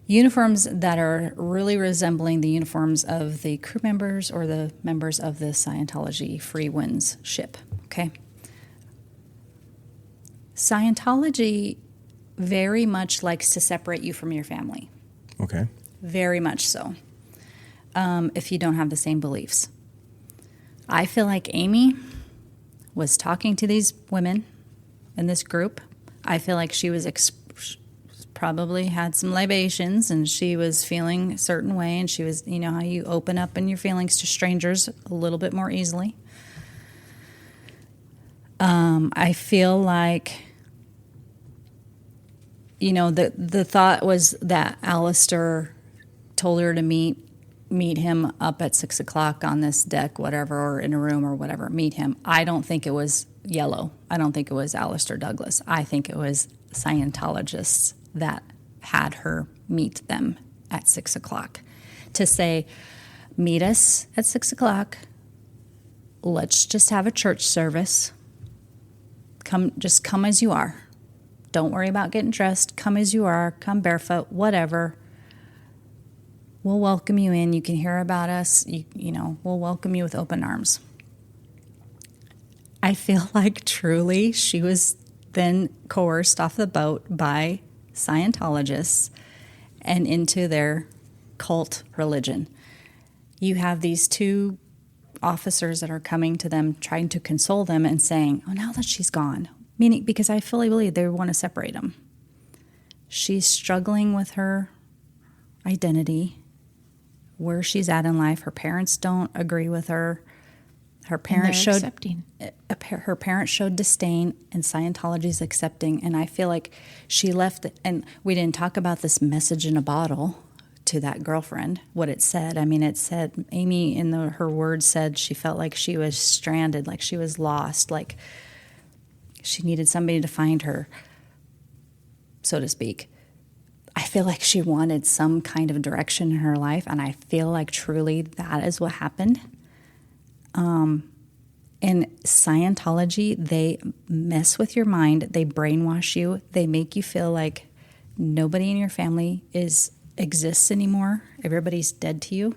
that are really resembling the uniforms of the crew members or the members of the Scientology Free Winds ship. Okay? Scientology very much likes to separate you from your family. Okay. Very much so. If you don't have the same beliefs. I feel like Amy was talking to these women in this group. I feel like she was probably had some libations and she was feeling a certain way, and she was, you know how you open up in your feelings to strangers a little bit more easily. I feel like, you know, the thought was that Alistair told her to meet him up at 6 o'clock on this deck, whatever, or in a room or whatever, meet him. I don't think it was Yellow. I don't think it was Alistair Douglas. I think it was Scientologists that had her meet them at 6 o'clock to say, meet us at 6 o'clock. Let's just have a church service. Just come as you are. Don't worry about getting dressed. Come as you are. Come barefoot, whatever. We'll welcome you in. You can hear about us. You know, we'll welcome you with open arms. I feel like truly she was then coerced off the boat by Scientologists and into their cult religion. You have these two officers that are coming to them, trying to console them and saying, oh, now that she's gone, meaning, because I fully believe they want to separate them. She's struggling with her identity, where she's at in life. Her parents don't agree with her. Her parents her parents showed disdain, and Scientology's accepting. And I feel like she left, and we didn't talk about this message in a bottle to that girlfriend, what it said. I mean, it said, Amy, in her words, said she felt like she was stranded, like she was lost, like she needed somebody to find her, so to speak. I feel like she wanted some kind of direction in her life, and I feel like truly that is what happened. In Scientology, they mess with your mind, they brainwash you, they make you feel like nobody in your family exists anymore. Everybody's dead to you.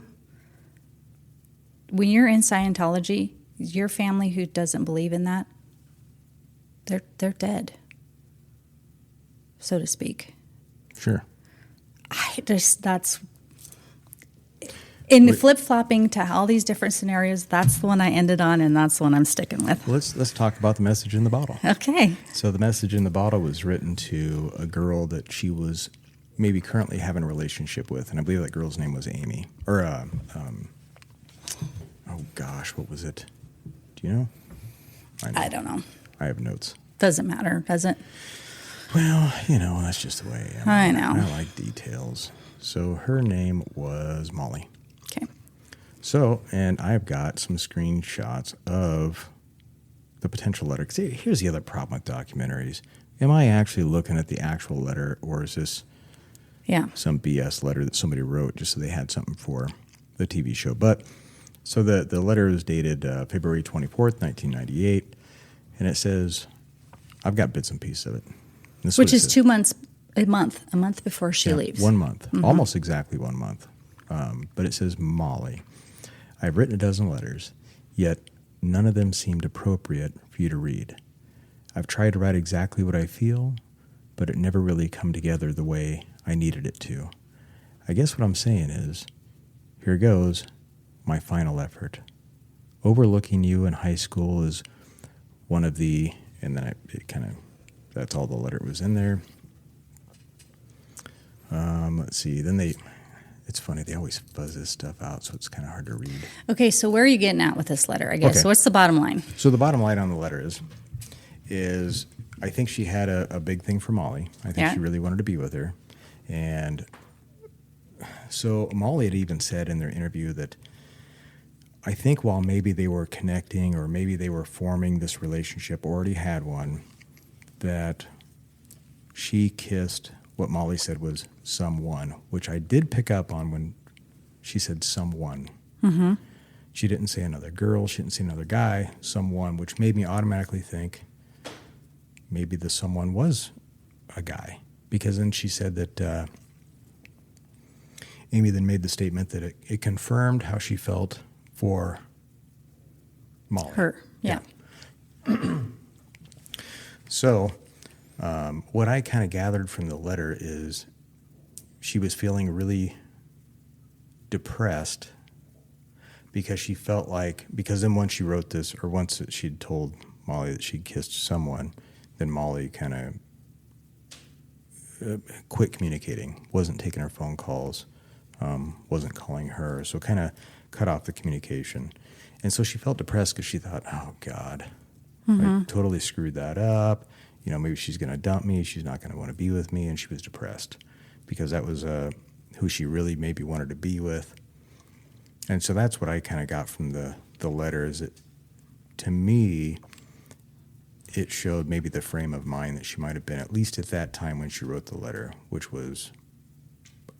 When you're in Scientology, your family who doesn't believe in that, they're dead, so to speak. Sure. That's in flip-flopping to all these different scenarios. That's the one I ended on, and that's the one I'm sticking with. Let's talk about the message in the bottle. Okay. So the message in the bottle was written to a girl that she was maybe currently having a relationship with, and I believe that girl's name was Amy. Or oh gosh, what was it? Do you know? I don't know. I have notes. Doesn't matter, does it? Well, you know, that's just the way I know. I like details. So her name was Molly. Okay. So, and I've got some screenshots of the potential letter. 'Cause here's the other problem with documentaries. Am I actually looking at the actual letter, or is this some BS letter that somebody wrote just so they had something for the TV show? But, so the letter is dated February 24th, 1998, and it says, I've got bits and pieces of it. Which is 2 months, a month before she leaves. 1 month, almost exactly 1 month. But it says, Molly, I've written a dozen letters, yet none of them seemed appropriate for you to read. I've tried to write exactly what I feel, but it never really come together the way I needed it to. I guess what I'm saying is, here goes, my final effort. Overlooking you in high school is one of the, and then that's all the letter was in there. Let's see. Then it's funny, they always fuzz this stuff out, so it's kind of hard to read. Okay, so where are you getting at with this letter, I guess? Okay. So what's the bottom line? So the bottom line on the letter is I think she had a big thing for Molly. I think she really wanted to be with her. And so Molly had even said in their interview that I think while maybe they were connecting or maybe they were forming this relationship, already had one, that she kissed what Molly said was someone, which I did pick up on when she said someone. Mm-hmm. She didn't say another girl. She didn't say another guy, someone, which made me automatically think maybe the someone was a guy. Because then she said that Amy then made the statement that it confirmed how she felt for Molly. Her, yeah. So what I kind of gathered from the letter is she was feeling really depressed because she felt like, because then once she wrote this, or once she'd told Molly that she'd kissed someone, then Molly kind of quit communicating, wasn't taking her phone calls, wasn't calling her, so kind of cut off the communication. And so she felt depressed because she thought, oh, God, I totally screwed that up. Maybe she's going to dump me. She's not going to want to be with me. And she was depressed because that was who she really maybe wanted to be with. And so that's what I kind of got from the letter is that, to me, it showed maybe the frame of mind that she might have been, at least at that time when she wrote the letter, which was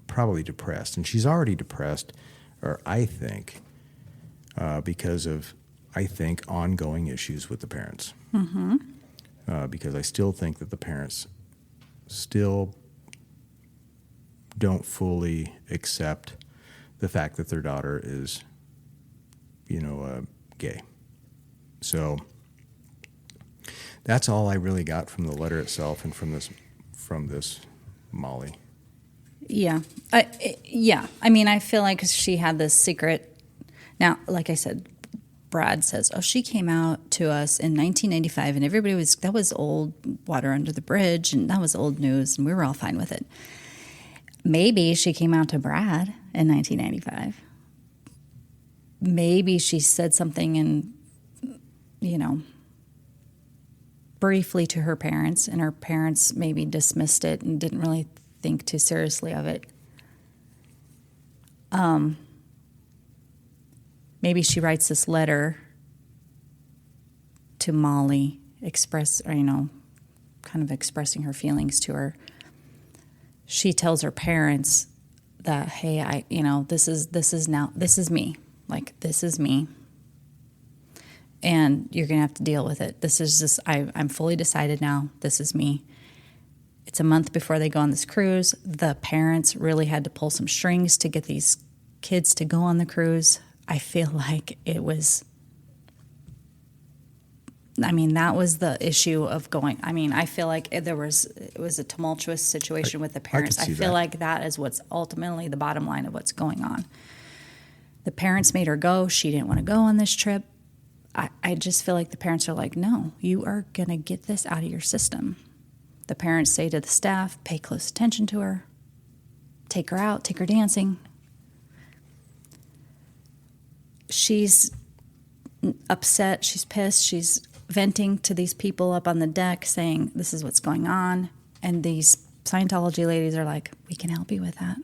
probably depressed. And she's already depressed, or I think, because of, ongoing issues with the parents. Mm-hmm. Because I still think that the parents still don't fully accept the fact that their daughter is, gay. So that's all I really got from the letter itself and from this Molly. Yeah. I feel like she had this secret. Now, like I said, Brad says, she came out to us in 1995 and that was old water under the bridge and that was old news and we were all fine with it. Maybe she came out to Brad in 1995. Maybe she said something and, briefly to her parents, and her parents maybe dismissed it and didn't really think too seriously of it. Maybe she writes this letter to Molly, kind of expressing her feelings to her. She tells her parents that, hey, this is me. Like, this is me. And you're going to have to deal with it. This is just, I'm fully decided now. This is me. It's a month before they go on this cruise. The parents really had to pull some strings to get these kids to go on the cruise. I feel like it was, that was the issue of going. I feel like it was a tumultuous situation with the parents. I feel like that is what's ultimately the bottom line of what's going on. The parents made her go. She didn't want to go on this trip. I just feel like the parents are like, no, you are going to get this out of your system. The parents say to the staff, pay close attention to her. Take her out, take her dancing. She's upset, she's pissed, she's venting to these people up on the deck saying, this is what's going on. And these Scientology ladies are like, we can help you with that.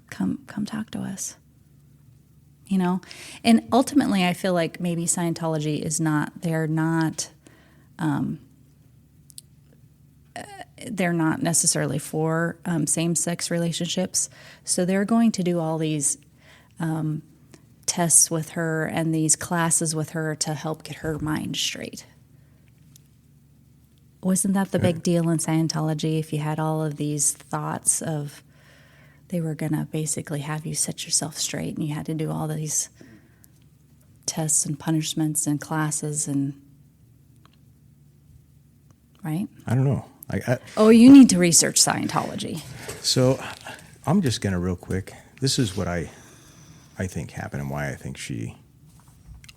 Come talk to us. And ultimately I feel like maybe Scientology they're not necessarily for same-sex relationships. So they're going to do all these tests with her and these classes with her to help get her mind straight. Wasn't that the big deal in Scientology? If you had all of these thoughts of they were going to basically have you set yourself straight and you had to do all these tests and punishments and classes and... Right? I don't know. You need to research Scientology. So I'm just going to real quick. This is what I think happened and why I think she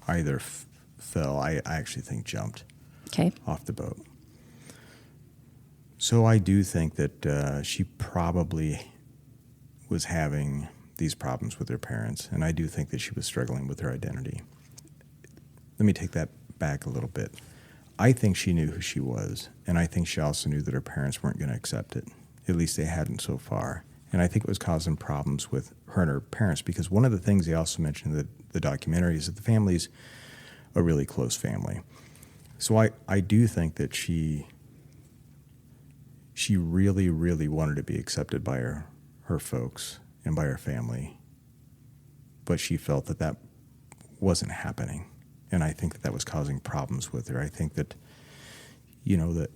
either fell. I actually think jumped off the boat. So I do think that she probably was having these problems with her parents, and I do think that she was struggling with her identity. Let me take that back a little bit. I think she knew who she was, and I think she also knew that her parents weren't going to accept it. At least they hadn't so far. And I think it was causing problems with her and her parents, because one of the things they also mentioned in the documentary is that the family's a really close family. So I do think that she really, really wanted to be accepted by her folks and by her family, but she felt that wasn't happening. And I think that was causing problems with her. I think that, that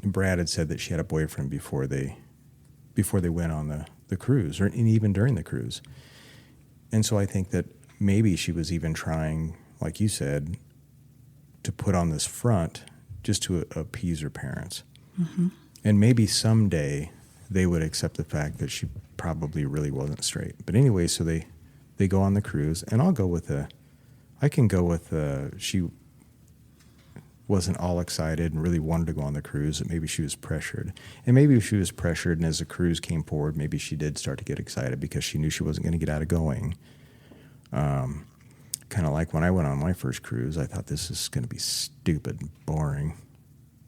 Brad had said that she had a boyfriend before they went on the cruise, and even during the cruise. And so I think that maybe she was even trying, like you said, to put on this front just to appease her parents. Mm-hmm. And maybe someday they would accept the fact that she probably really wasn't straight. But anyway, so they go on the cruise, and I can go with wasn't all excited and really wanted to go on the cruise, that maybe she was pressured. And maybe she was pressured, and as the cruise came forward, maybe she did start to get excited because she knew she wasn't going to get out of going. Kind of like when I went on my first cruise, I thought this is going to be stupid and boring.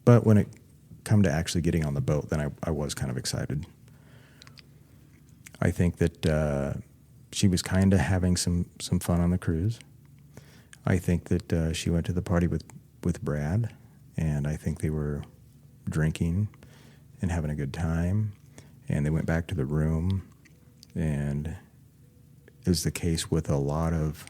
But when it come to actually getting on the boat, then I was kind of excited. I think that she was kind of having some fun on the cruise. I think that she went to the party with Brad, and I think they were drinking and having a good time, and they went back to the room, and is the case with a lot of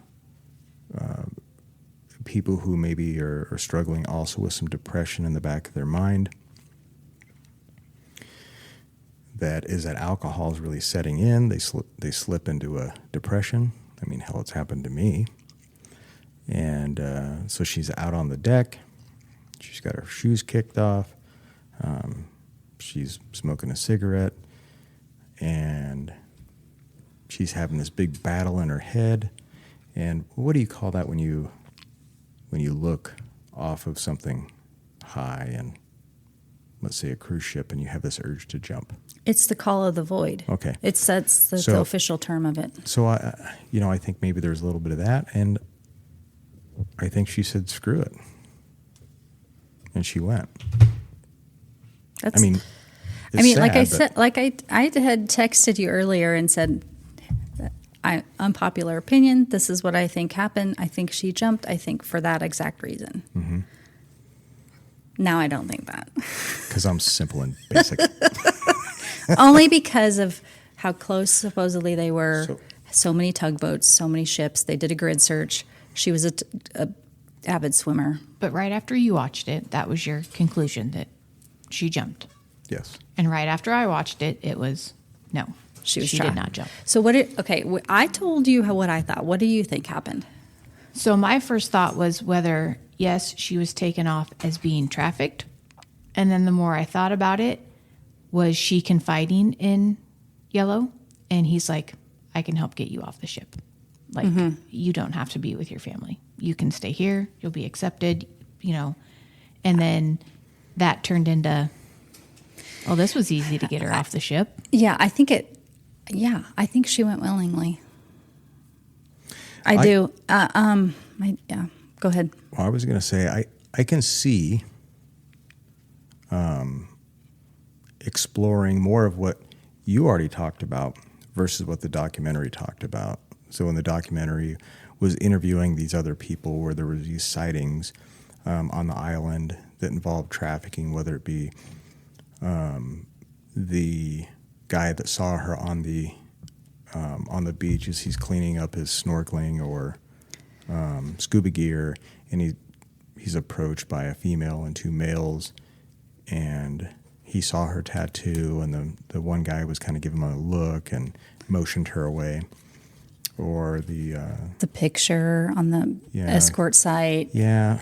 people who maybe are struggling also with some depression in the back of their mind. That is that alcohol is really setting in. They slip into a depression. I mean, hell, it's happened to me. And so she's out on the deck. She's got her shoes kicked off. She's smoking a cigarette. And she's having this big battle in her head. And what do you call that when you look off of something high and, let's say, a cruise ship, and you have this urge to jump? It's the call of the void. Okay. That's the official term of it. So, I think maybe there's a little bit of that, and I think she said, screw it. And she went. Like sad, I said, I had texted you earlier and said, unpopular opinion, this is what I think happened. I think she jumped, I think, for that exact reason. Mm-hmm. Now I don't think that. Because I'm simple and basic. Only because of how close supposedly they were. So many tugboats, so many ships. They did a grid search. She was a avid swimmer. But right after you watched it, that was your conclusion, that she jumped. Yes. And right after I watched it, it was no. She did not jump. So I told you what I thought. What do you think happened? So my first thought was whether, yes, she was taken off as being trafficked. And then the more I thought about it, was she confiding in Yellow? And he's like, I can help get you off the ship. Like, you don't have to be with your family. You can stay here. You'll be accepted, And then that turned into, well, this was easy to get her off the ship. Yeah, I think she went willingly. I do. Go ahead. Well, I was going to say, I can see exploring more of what you already talked about versus what the documentary talked about. So in the documentary was interviewing these other people where there were these sightings on the island that involved trafficking, whether it be the guy that saw her on the beach as he's cleaning up his snorkeling or scuba gear, and he's approached by a female and two males, and he saw her tattoo, and the one guy was kind of giving him a look and motioned her away. Or the picture on the escort site. Yeah,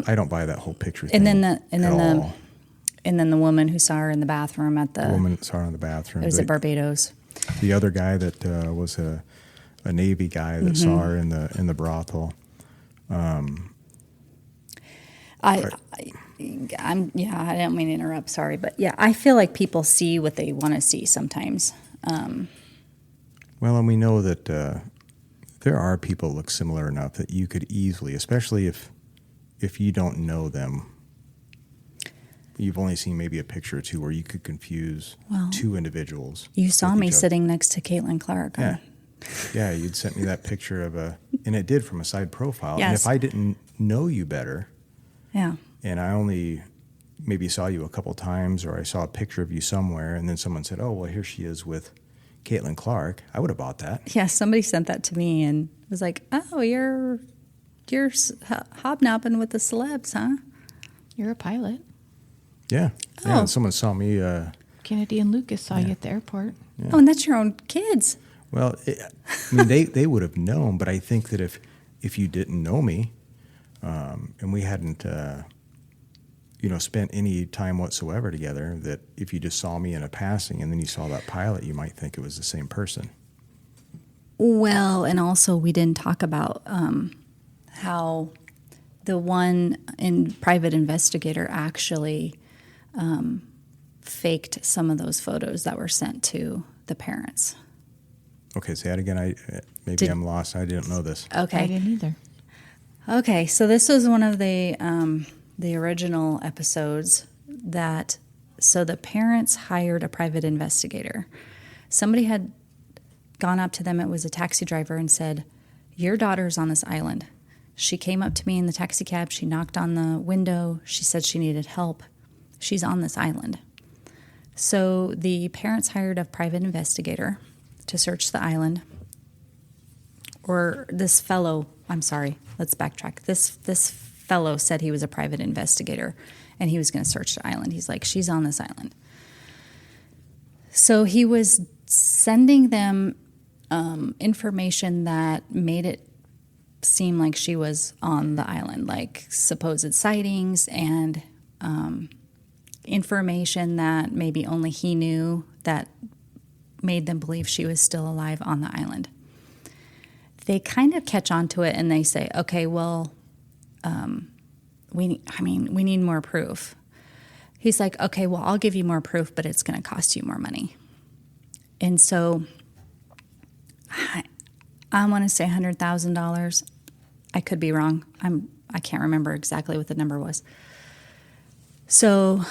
I don't buy that whole picture thing. And then the woman who saw her in the bathroom at the woman that saw her in the bathroom. It was at Barbados. The other guy that was a Navy guy that saw her in the brothel. I don't mean to interrupt. Sorry, but yeah, I feel like people see what they want to see sometimes. Well, and we know that there are people that look similar enough that you could easily, especially if you don't know them, you've only seen maybe a picture or two where you could confuse two individuals. You saw me sitting next to Caitlin Clark. Yeah. Yeah, you'd sent me that picture of and it did from a side profile. Yes. And if I didn't know you better, yeah, and I only maybe saw you a couple times, or I saw a picture of you somewhere, and then someone said, oh, well, here she is with Caitlin Clark, I would have bought that. Yeah, somebody sent that to me and was like, oh, you're hobnobbing with the celebs, huh? You're a pilot. Yeah. Oh. Yeah, and someone saw me. Kennedy and Lucas saw you at the airport. Yeah. Oh, and that's your own kids. Well, they would have known, but I think that if you didn't know me, and we hadn't, spent any time whatsoever together, that if you just saw me in a passing and then you saw that pilot, you might think it was the same person. Well, and also we didn't talk about how the one private investigator actually faked some of those photos that were sent to the parents. Okay, say that again. I'm lost. I didn't know this. Okay. I didn't either. Okay, so this was one of the original episodes so the parents hired a private investigator. Somebody had gone up to them, it was a taxi driver, and said, "Your daughter's on this island." She came up to me in the taxi cab, she knocked on the window, she said she needed help. She's on this island. So the parents hired a private investigator to search the island. Or this fellow, I'm sorry, let's backtrack. This fellow said he was a private investigator and he was going to search the island. He's like, she's on this island. So he was sending them information that made it seem like she was on the island, like supposed sightings and information that maybe only he knew that made them believe she was still alive on the island. They kind of catch on to it and they say, okay, well, we need more proof. He's like, okay, well, I'll give you more proof, but it's going to cost you more money. And so I want to say $100,000. I could be wrong. I can't remember exactly what the number was. So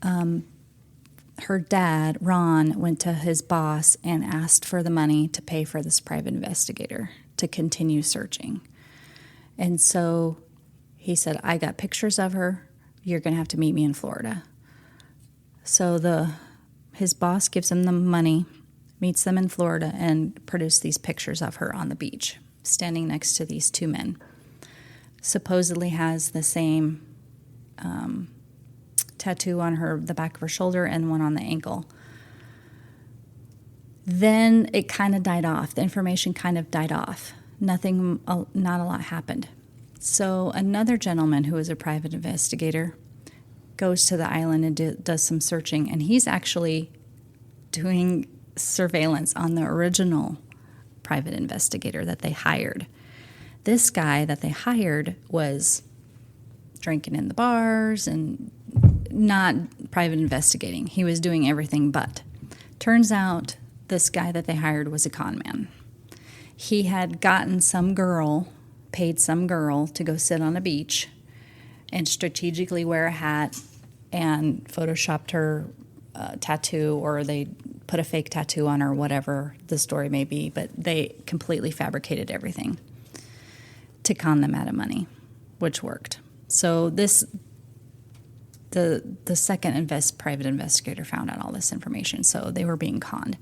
her dad, Ron, went to his boss and asked for the money to pay for this private investigator to continue searching. And so he said, I got pictures of her. You're going to have to meet me in Florida. So his boss gives him the money, meets them in Florida, and produced these pictures of her on the beach, standing next to these two men. Supposedly has the same tattoo on the back of her shoulder and one on the ankle. Then it kind of died off. The information kind of died off. Not a lot happened. So another gentleman who is a private investigator goes to the island and does some searching, and he's actually doing surveillance on the original private investigator that they hired. This guy that they hired was drinking in the bars and not private investigating. He was doing everything but. Turns out this guy that they hired was a con man. He had gotten paid some girl to go sit on a beach and strategically wear a hat and photoshopped her tattoo, or they put a fake tattoo on her, whatever the story may be, but they completely fabricated everything to con them out of money, which worked. So the second private investigator found out all this information, so they were being conned.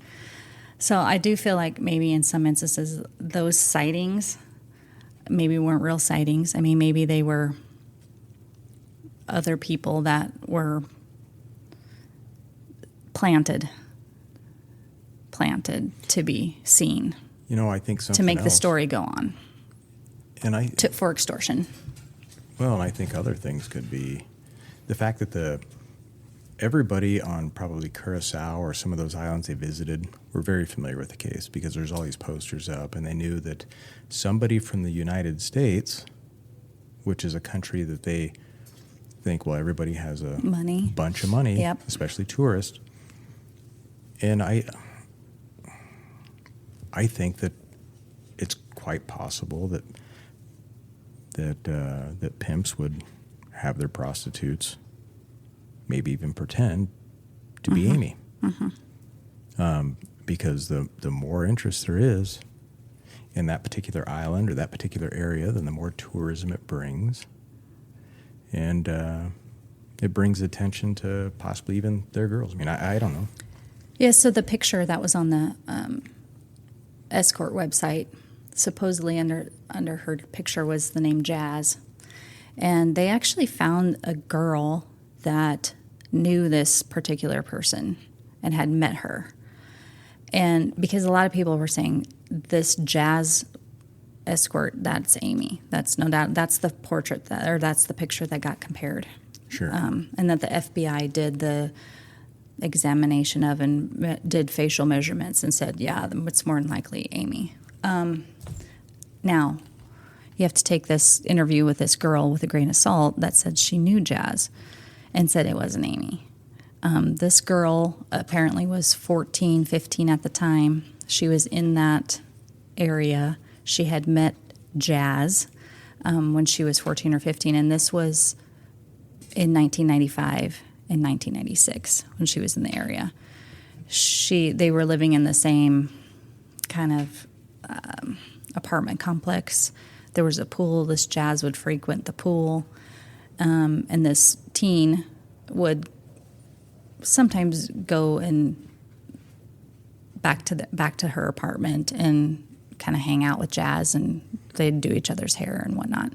So I do feel like maybe in some instances those sightings maybe weren't real sightings. I mean, maybe they were other people that were planted to be seen. You know, I think something to make else, the story go on. And for extortion. Well, and I think other things could be the fact that everybody on probably Curacao or some of those islands they visited were very familiar with the case because there's all these posters up, and they knew that somebody from the United States, which is a country that they think, well, everybody has a bunch of money, yep, especially tourists. And I think that it's quite possible that pimps would have their prostitutes, maybe even pretend to be Amy, because the more interest there is in that particular island or that particular area, then the more tourism it brings, and it brings attention to possibly even their girls. I mean, I don't know. Yeah, so the picture that was on the escort website, supposedly under her picture was the name Jazz. And they actually found a girl that knew this particular person and had met her. And because a lot of people were saying this Jazz escort, that's Amy. That's no doubt, that's the portrait that's the picture that got compared. Sure. And that the FBI did the examination of and did facial measurements and said, yeah, it's more than likely Amy. Now, you have to take this interview with this girl with a grain of salt that said she knew Jazz and said it wasn't Amy. This girl apparently was 14, 15 at the time. She was in that area. She had met Jazz when she was 14 or 15, and this was in 1995 and 1996 when she was in the area. They were living in the same kind of apartment complex. There was a pool. This Jazz would frequent the pool, and this teen would sometimes go and back to her apartment and kind of hang out with Jazz, and they'd do each other's hair and whatnot.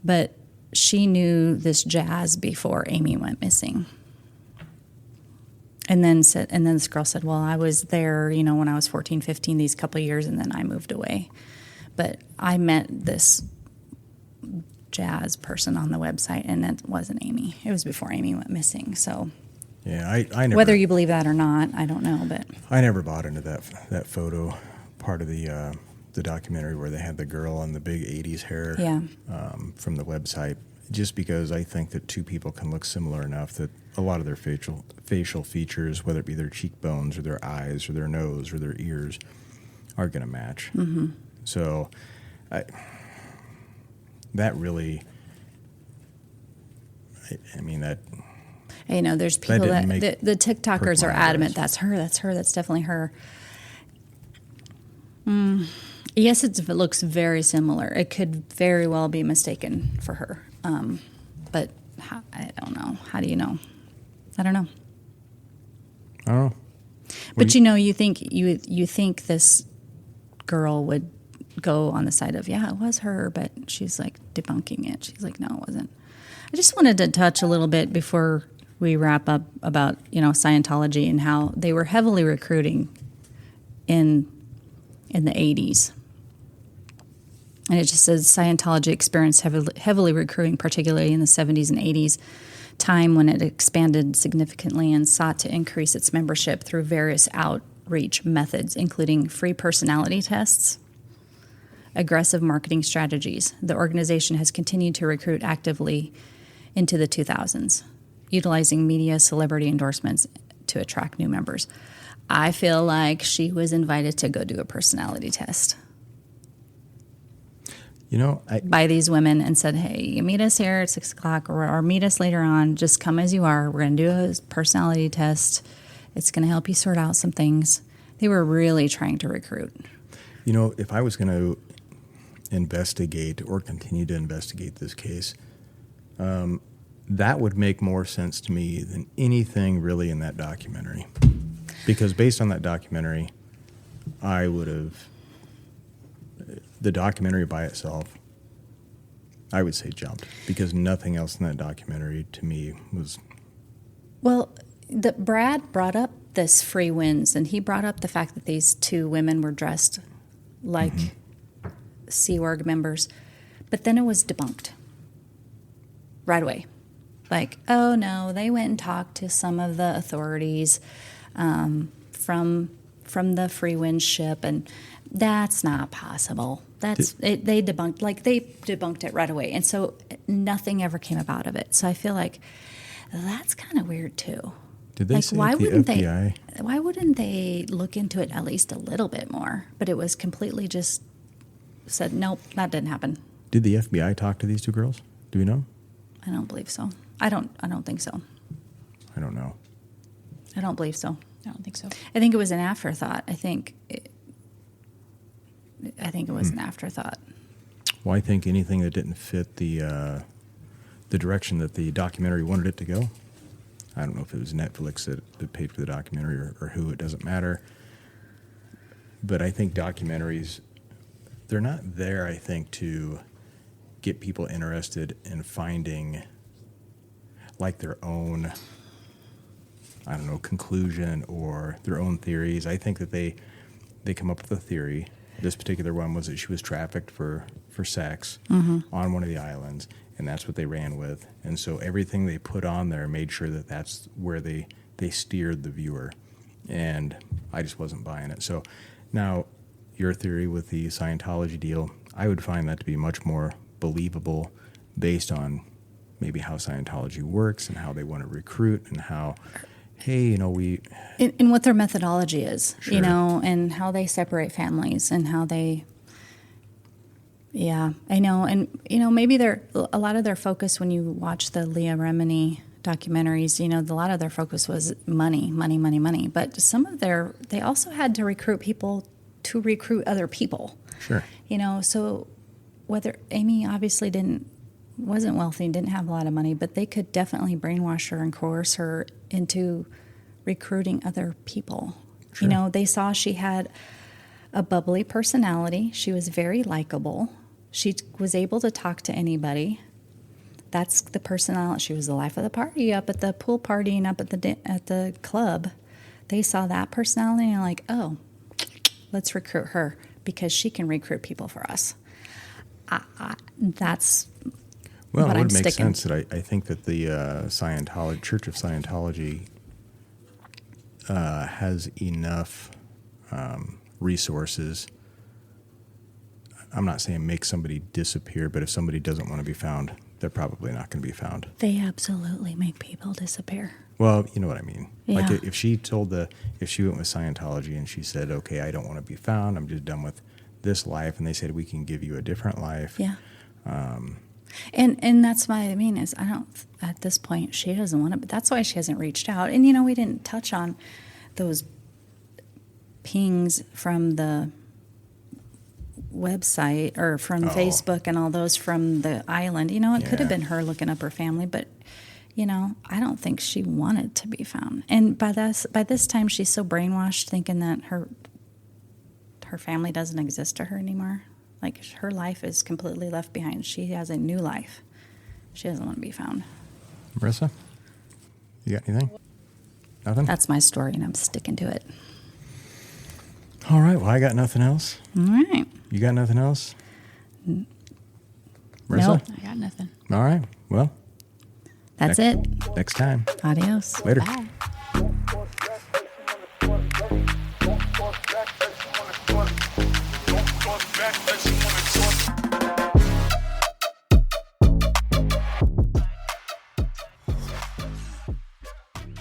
But she knew this Jazz before Amy went missing. And then this girl said, well, I was there, when I was 14, 15, these couple of years, and then I moved away. But I met this Jazz person on the website, and it wasn't Amy. It was before Amy went missing. So, yeah, I never. Whether you believe that or not, I don't know. But I never bought into that photo part of the documentary where they had the girl on the big '80s hair. Yeah. From the website, just because I think that two people can look similar enough that a lot of their facial features, whether it be their cheekbones or their eyes or their nose or their ears, are going to match. Mm-hmm. So, that really, I mean that. There's people that the TikTokers are adamant that's her, that's definitely her. Yes, it looks very similar. It could very well be mistaken for her, but I don't know. How do you know? I don't know. I don't know. But you think this girl would go on the side of, yeah, it was her, but she's like debunking it. She's like, no, it wasn't. I just wanted to touch a little bit before we wrap up about, Scientology and how they were heavily recruiting in the 80s. And it just says Scientology experienced heavily recruiting, particularly in the 70s and 80s, time when it expanded significantly and sought to increase its membership through various outreach methods, including free personality tests, aggressive marketing strategies. The organization has continued to recruit actively into the 2000s, utilizing media celebrity endorsements to attract new members. I feel like she was invited to go do a personality test. By these women and said, hey, you meet us here at 6 o'clock or meet us later on. Just come as you are. We're going to do a personality test. It's going to help you sort out some things. They were really trying to recruit. If I was going to investigate or continue to investigate this case, that would make more sense to me than anything really in that documentary. Because based on that documentary, I would have... The documentary by itself, I would say jumped, because nothing else in that documentary to me was... Well, Brad brought up this free wins, and he brought up the fact that these two women were dressed like Sea Org members, but then it was debunked right away. Like, oh no, they went and talked to some of the authorities from the Free Wind ship, and that's not possible. They debunked it right away, and so nothing ever came about of it. So I feel like that's kind of weird too. Did they say the FBI? Why wouldn't they look into it at least a little bit more? But it was completely just said, nope, that didn't happen. Did the FBI talk to these two girls? Do we know? I don't believe so. I don't think so. I don't know. I don't believe so. I don't think so. I think it was an afterthought. I think it was an afterthought. Well, I think anything that didn't fit the direction that the documentary wanted it to go. I don't know if it was Netflix that paid for the documentary or who. It doesn't matter. But I think documentaries, they're not there, I think, to get people interested in finding like their own, I don't know, conclusion or their own theories. I think that they come up with a theory. This particular one was that she was trafficked for sex on one of the islands, and that's what they ran with. And so everything they put on there made sure that that's where they steered the viewer. And I just wasn't buying it. So now your theory with the Scientology deal, I would find that to be much more believable based on maybe how Scientology works and how they want to recruit and how, hey, you know, and what their methodology is, Sure. you know, and how they separate families and how they, yeah, I know. And, you know, maybe a lot of their focus when you watch the Leah Remini documentaries, you know, a lot of their focus was money. But they also had to recruit people to recruit other people. Sure. You know, so whether Amy obviously wasn't wealthy and didn't have a lot of money, but they could definitely brainwash her and coerce her into recruiting other people. Sure. You know, they saw she had a bubbly personality. She was very likable. She was able to talk to anybody. That's the personality. She was the life of the party up at the pool party and up at the club. They saw that personality and like, oh, let's recruit her because she can recruit people for us. That's Well, what it I'm would make sticking. sense that I think that the Church of Scientology has enough resources. I'm not saying make somebody disappear, but if somebody doesn't want to be found, they're probably not going to be found. They absolutely make people disappear. Well, you know what I mean. Yeah. Like if she went with Scientology and she said, okay, I don't want to be found, I'm just done with this life, and they said, we can give you a different life. Yeah. And that's what I mean is at this point, she doesn't want to, but that's why she hasn't reached out. And, you know, we didn't touch on those pings from the website or from Facebook and all those from the island. You know, it could have Yeah. been her looking up her family, but, you know, I don't think she wanted to be found. And by this time, she's so brainwashed thinking that her family doesn't exist to her anymore. Like, her life is completely left behind. She has a new life. She doesn't want to be found. Marissa, you got anything? Nothing? That's my story, and I'm sticking to it. All right. Well, I got nothing else. All right. You got nothing else? Marissa? Nope. I got nothing. All right. Well, That's it. next time. Adios. Later. Bye.